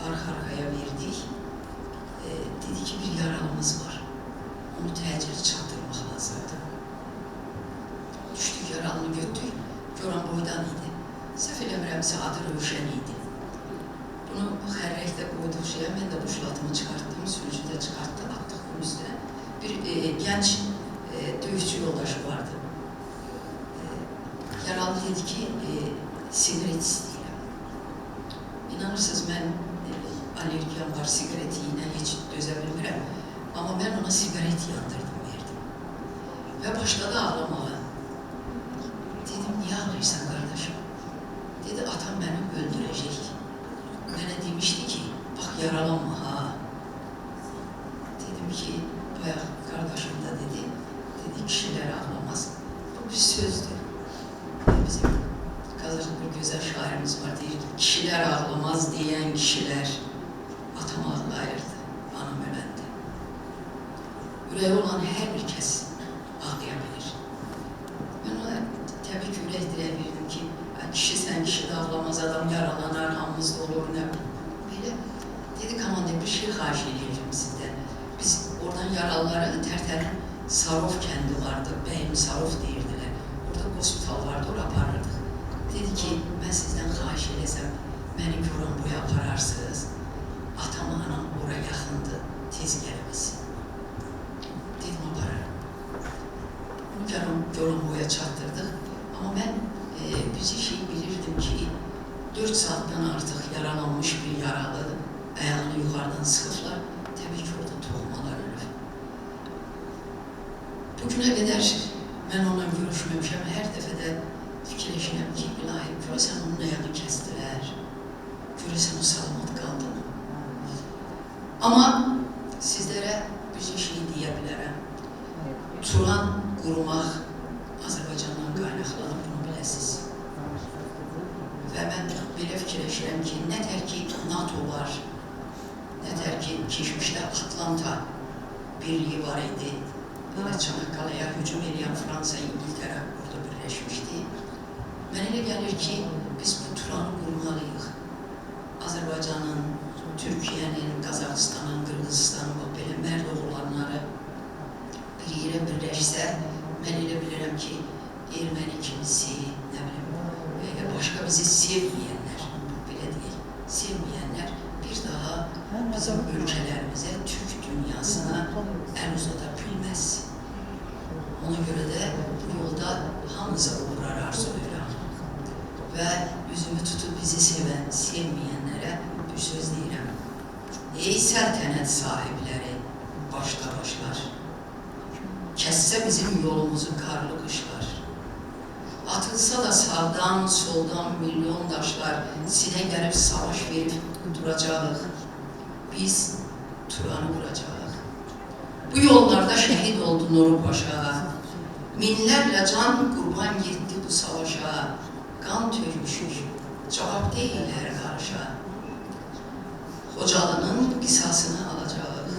arxa-arxaya verdik. Dedi ki, bir yaralımız var. Onu təcili çatdırmaq lazımdır. Düşdük, yaralını götürdük. Göran boydan idi. Səhv eləmirəmsə, adı Rövşən idi. Bunu xərrəkdə qoyduq şeyə, mən də buşlatımı çıxartdım, sürücüdə çıxartdı, atdıq bunun üstünə. Bir gənc döyüşçü yoldaşı vardı. Yaralı dedi ki, sigaret istəyirəm. İnanırsınız, mən allergiyam var, sigaret yiyinə heç dözə bilmirəm. Amma mən ona sigaret yandırdım, verdim. Və başladı ağlamağa. Dedim, niyə ağlayırsan qardaşım? Dedi, atam məni öldürəcək. Mənə demişdi ki, bax, yaralanma, ha. Dedim ki, bayaq qardaşım da dedi, kişilər ağlamaz. Bu bir sözdür. Bizim Qazaq bir gözəl şairimiz var, deyir, kişilər ağlamaz deyən kişilər atam ağlayırdı, anam öləndə. Ürəyi olan hər bir kəs ağlaya bilir. Mən ona təbii ki, ürək dirək verdim ki, kişisən, kişi də ağlamaz, adam yaralanar, hamımız da olur, nə belə. Dedi, komandir, bir şey xahiş edirəm sizdən. Biz oradan yaralıları Tərtərin Sarov kəndi vardı, bəyim Sarov deyirdilər. Orada hospital vardı, oraya aparırdıq. Dedi ki, mən sizdən xahiş edəsəm, məni Goran boya apararsınız. Atam, anam oraya yaxındır, tez gəlməsin. Dedim, apararım. Bunu Goran boya çatdırdıq. Amma mən bircə şey bilirdim ki, 4 saatdan artıq yaralanmış bir yaralı ayağını yuxarıdan sıxıblar. Təbii ki, orada toxumalar ölür. Bugünə qədər mən onunla görüşməmişəm. Hər dəfə də fikirləşirəm ki, ilahi, görəsən onun ayağını kəsdilər, görəsən o salamat qaldı mı? Amma sizlərə bircə şey deyə bilərəm. Turan qurmaq Azərbaycandan qaynaqlanıb, bunu biləsiniz. Və mən belə fikirləşirəm ki, nə tər ki NATO var, nə tər ki keçmişdə Atlanta birliyi var idi, Çanaqqalaya hücum edən Fransa, İngiltərə orada bir yerləşmişdi. Mənə elə gəlir ki, biz bu Turanı qurmalıyıq. Azərbaycanın, Türkiyənin, Qazaxıstanın, Qırğızıstanın o belə mərd oğullarları bir yerə birləşsə, mən elə bilirəm ki, erməni kimisi, nə bilim, başqa bizi sevməyənlər, belə deyil, sevməyənlər bir daha bizim ölkələrimizə, Türk dünyasına əl uzada bilməz. Ona görə də bu yolda hamıza uğrar arzulayıram. Və üzümü tutub bizi sevən, sevməyənlərə bir söz deyirəm. Ey səltənət sahibləri, başda başlar, kəssə bizim yolumuzu qarlı qışlar, atılsa da sağdan, soldan milyon daşlar, sinə gəlib savaş verib duracağıq, biz Turanı quracağıq. Bu yollarda şəhid oldu Nuru Paşa, minlərlə can qurban getdi bu savaşa, qan tökmüşük, cavab deyil hər qarışa. Xocalının qisasını alacağıq,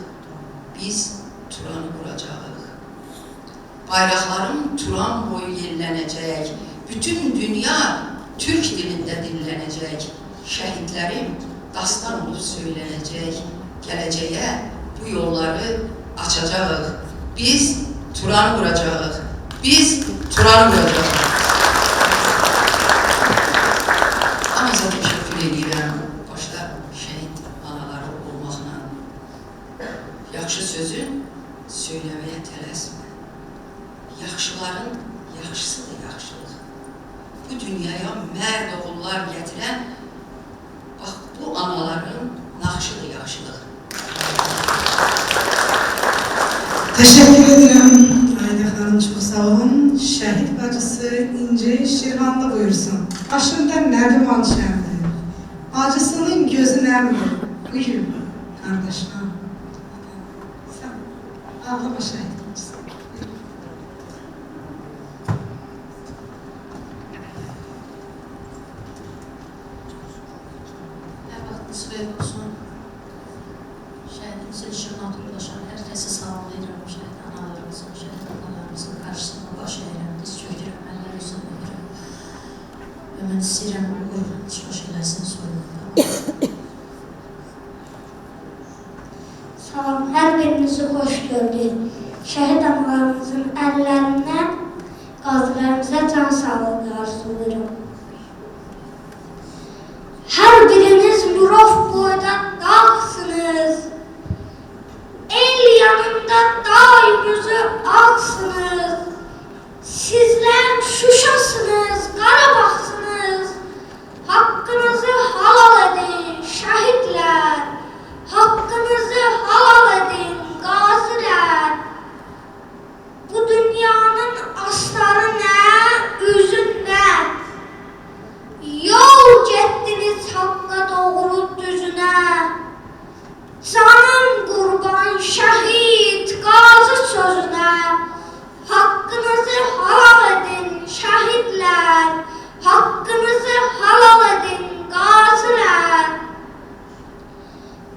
biz Turanı quracağıq. Bayraqların Turan boyu yerlənəcək, bütün dünya Türk dilində dinlənəcək, şəhidlərim dastan olub söylənəcək, gələcəyə bu yolları açacağıq, biz Turanı quracağıq, biz Turanı quracağıq. Hamıza təşəkkür edirəm, başda şəhid anaları olmaqla. Yaxşı sözün söyləməyə tələsmə. Yaxşıların yaxşısıdır yaxşılıq. Bu dünyaya mərd oğullar gətirən, bax bu anaların naxşıdır yaxşılıq. Teşekkür ederim Ayda Hanım, çok sağ olun. Şehit bacısı İnce Şirvanlı buyursun. Başında Nərdivan şəhəri, bacısının gözü nəmli, buyur kardeşim. Sen ağlama şehit bacısı. Hər vaxtınız xeyir olsun. Şəhidimizin işığına ulaşan hər kəsi salamlayıram. Şəhid analarımızın, şəhid analarımızın qarşısına baş əyirəm, diz çökürəm, əllər üzrə edirəm. Və mən istəyirəm, Qurban çıxış eləsin soyununda. Salam, hər birinizi xoş gördük. Şəhid analarımızın əllərindən qazilərimizə can sağlığı arzulayıram. Hər biriniz Murov boyda dağsınız. El yanında daimüzü ağsınız. Sizler Şuşasınız, Qarabağsınız. Hakkınızı halal edin şəhidlər. Hakkınızı halal edin qazilər. Bu dünyanın asları nə, üzün nə? Yol getdiniz haqqa doğru düzünə. Canım qurban şəhid qazi sözünə. Haqqınızı halal edin şəhidlər. Haqqınızı halal edin qazilər.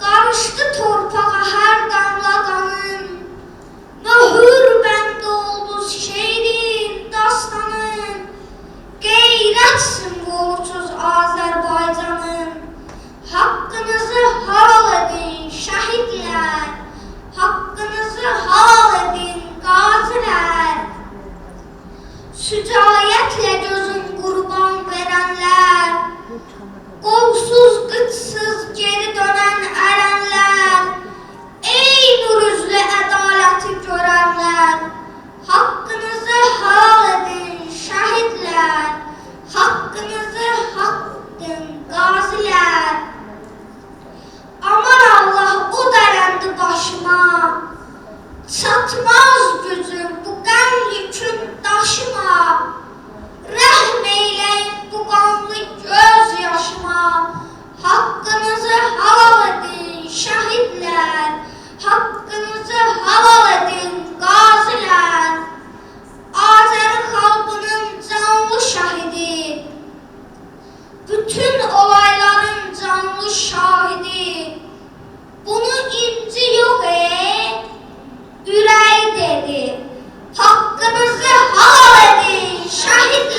Qarışdı torpağa hər damla qanın. Möhür bənd oldu şeirin, dastanın. Qeyrət simvolsuz Azərbaycanın. Haqqınızı halal edin şəhidlər. Haqqınızı halal edin qazilər. Sücayətlə gözün qurban verənlər. Qolsuz, qıçsız geri dönən ərənlər. Ey nur üzlü ədaləti görənlər. Haqqınızı halal edin şəhidlər. Haqqınızı haqqın qazilər. Aman Allah o dərəndi başıma. Çatmaz gücüm bu qəm yükün daşıma. Rəhm eyləyin bu qanlı göz yaşıma. Haqqınızı halal edin şəhidlər. Haqqınızı halal edin qazilər. Azəri xalqının canlı şəhidi. Bütün olayların canlı şahidi. Bunu inci yox ürəyi dedi. Haqqınızı halal edin şəhidlər.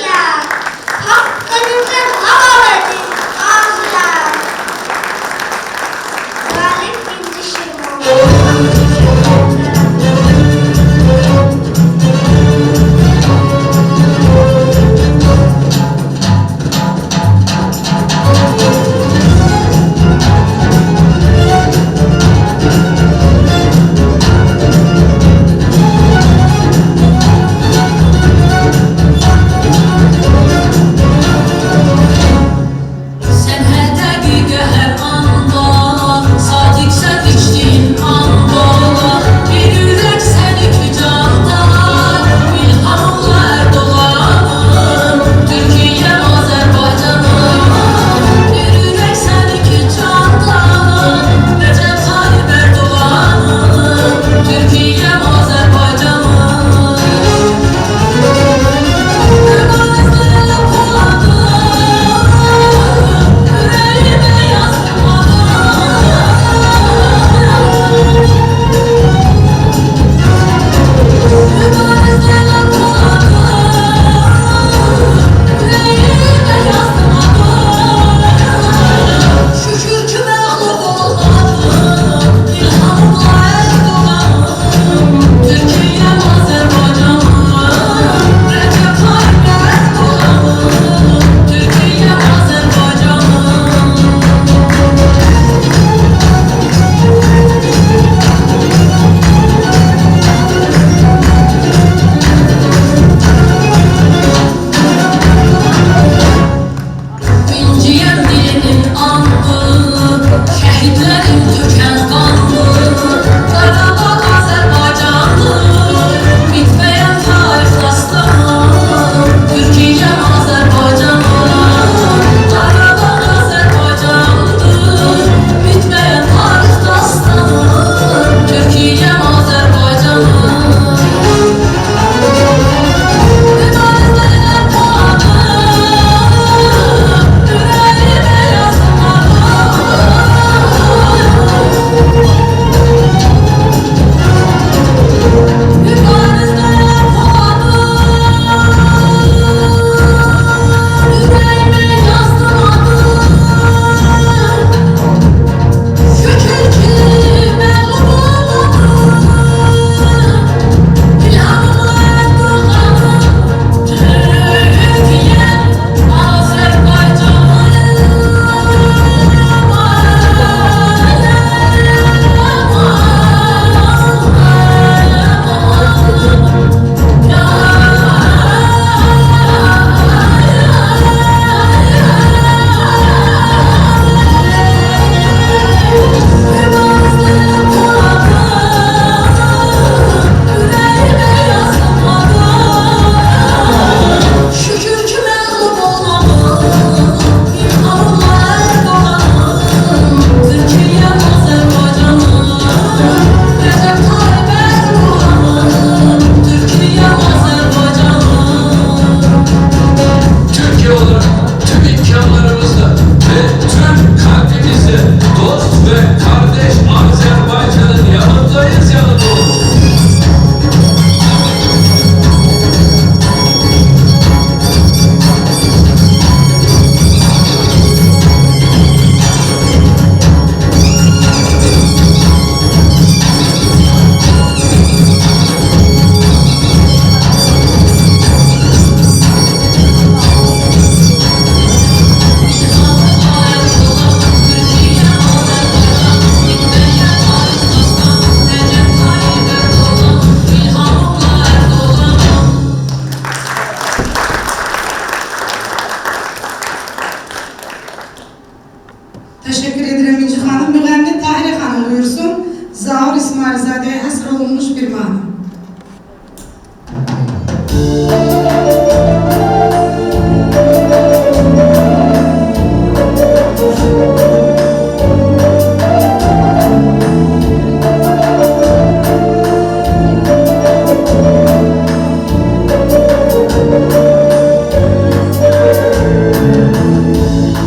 Teşekkür ederim İnci Hanım. Müğənni Tahirə xanım buyursun. Zaur İsmailzadəyə həsr olunmuş bir mahnı.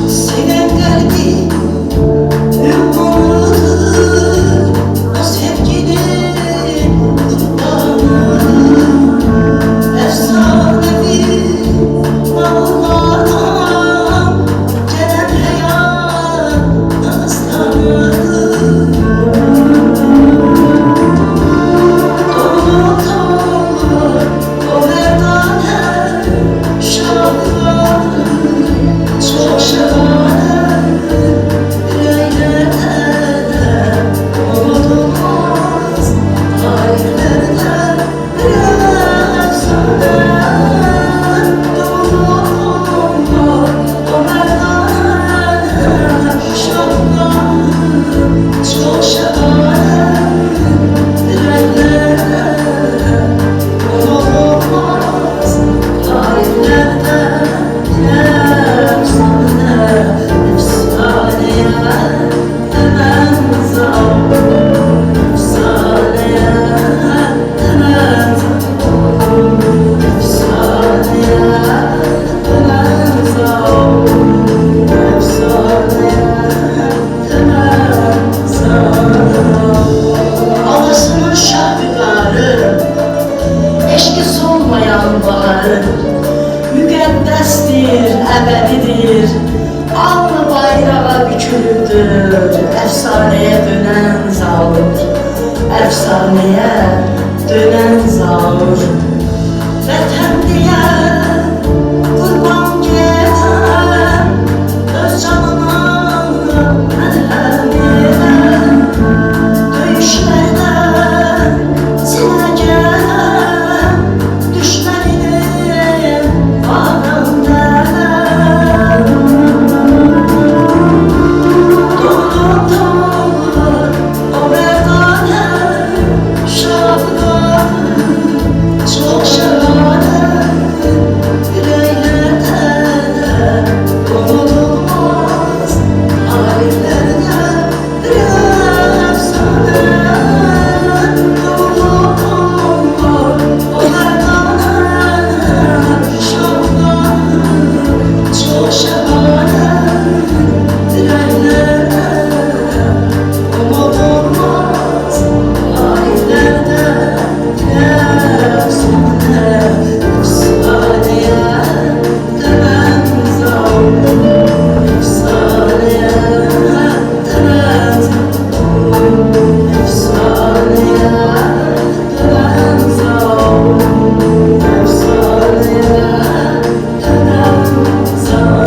Seven kalbi ümmalıdır, o sevginin kurbanı. Efsanevi dağlardan gelen hayat dastanıdır. Dolu dolu o merdane şahane, çok şahane. Yüreğlerde unutulmaz tarihlerde bir efsane. Dolu o merdane şahane, çok şahane. Yüreklerde unutulmaz tarihlerde efsane, efsaneye hemen zam, efsaneye hemen zam, efsaneye hemen zam, efsaneye hemen zam. Alasının şarkıları, eşki solmayan baharı, müqəddəsdir, əbədidir, alnı bayrağa bükülüdür, əfsanəyə dönən zavur, əfsanəyə dönən zavur. Vətən deyə qurban gedən, öz canına məlhəm edən, döyüşlərdən sinə gələn, düşməninin bağrından. Dolu dolu o merdane şahane, çok şahane. Yüreğlerde unutulmaz tarihlerde bir efsane. Dolu o merdane şahane, çok şahane. Yüreklerde unutulmaz tarihlerde efsane, efsaneye dönen zavur, efsaneye dönen zavur, efsaneye dönen zavur, efsaneye dönen zavur.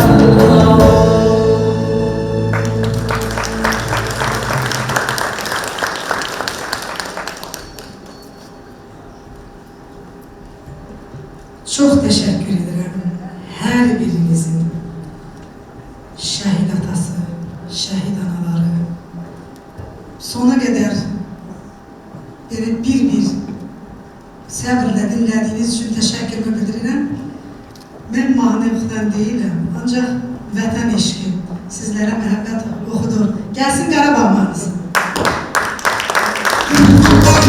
Çox təşəkkür edirəm hər birinizin, şəhid atası, şəhid anaları. Sona qədər belə bir-bir səbirlə dinlədiyiniz üçün təşəkkürümü bildirirəm. Mən mahnı oxudan deyiləm, ancaq vətən eşqi sizlərə məhəbbət oxudur. Gəlsin Qarabağ mahnısı. Thank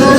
you.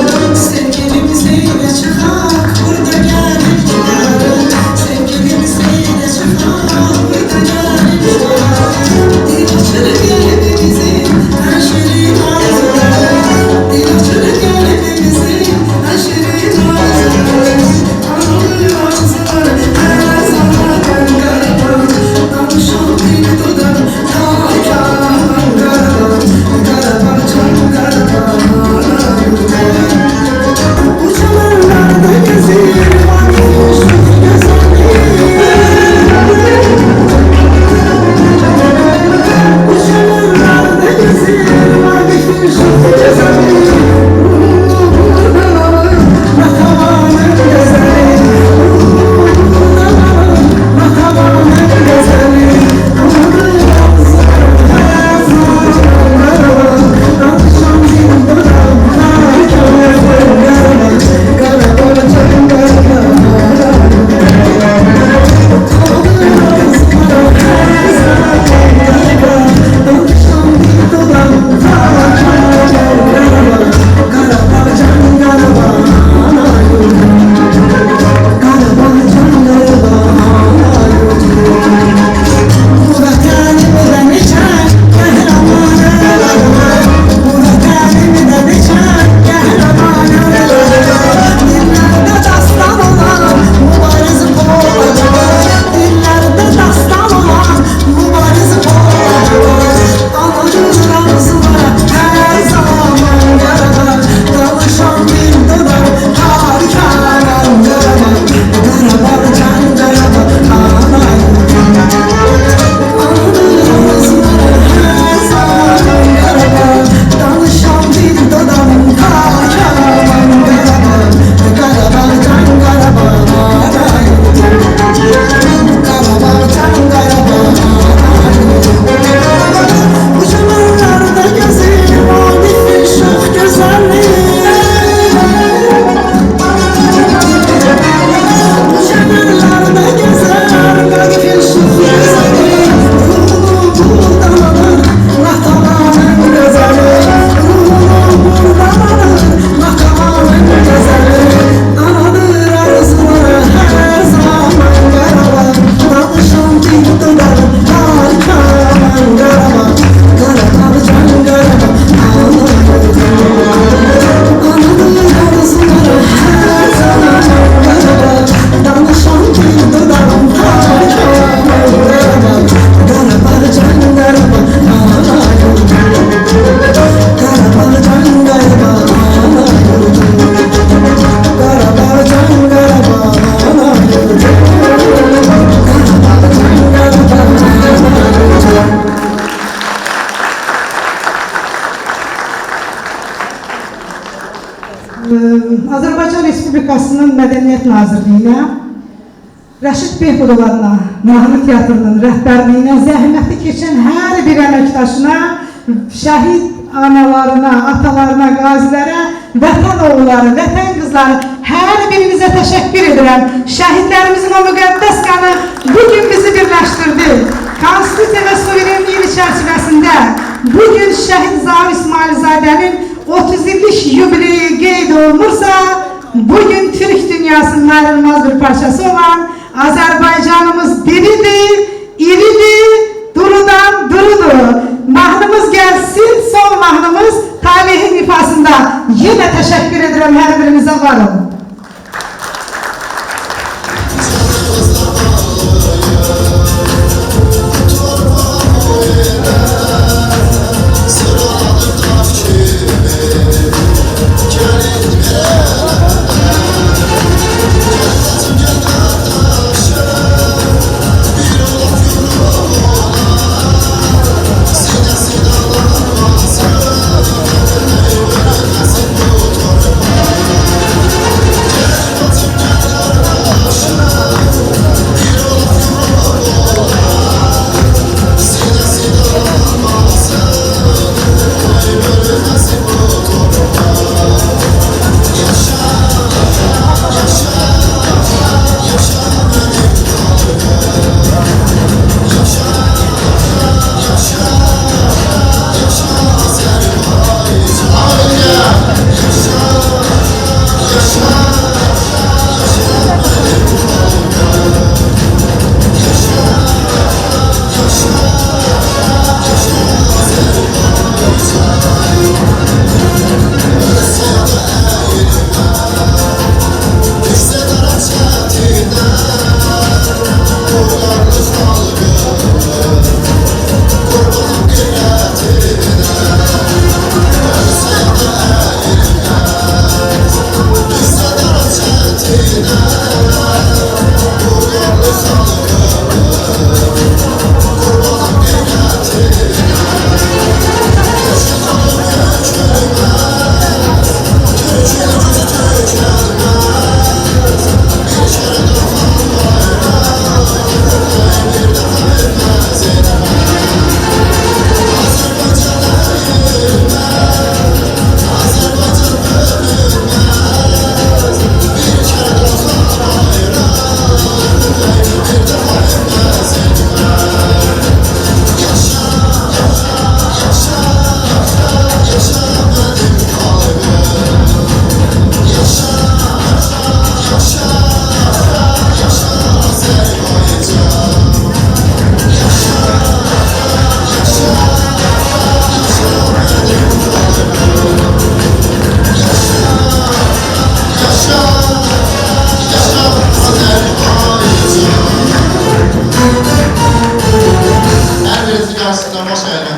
Respublikasının Mədəniyyət Nazirliyinə, Rəşid Behbudov adına mahnı teatrının rəhbərliyinə, zəhməti keçən hər bir əməkdaşına, şəhid analarına, atalarına, qazilərə, vətən oğulları, vətən qızları, hər birinizə təşəkkür edirəm. Şəhidlərimizin o müqəddəs qanı bugün bizi birləşdirdi. Konstitusiya və suverenliyi çərçivəsində bugün şəhid Zaur İsmailzadənin 30 illik yubileyi qeyd olunursa, bugün Türk dünyasının ayrılmaz bir parçası olan Azərbaycanımız diridir, iridir, durudan durudur. Mahnımız gelsin, son mahnımız talihin ifasında. Yine teşekkür ederim her birinize, var olun.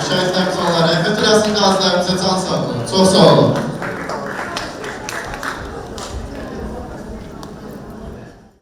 Şəhidlərimizin onları, bütün rəsm qazilərimizə can sağlığı. Çox sağ olun.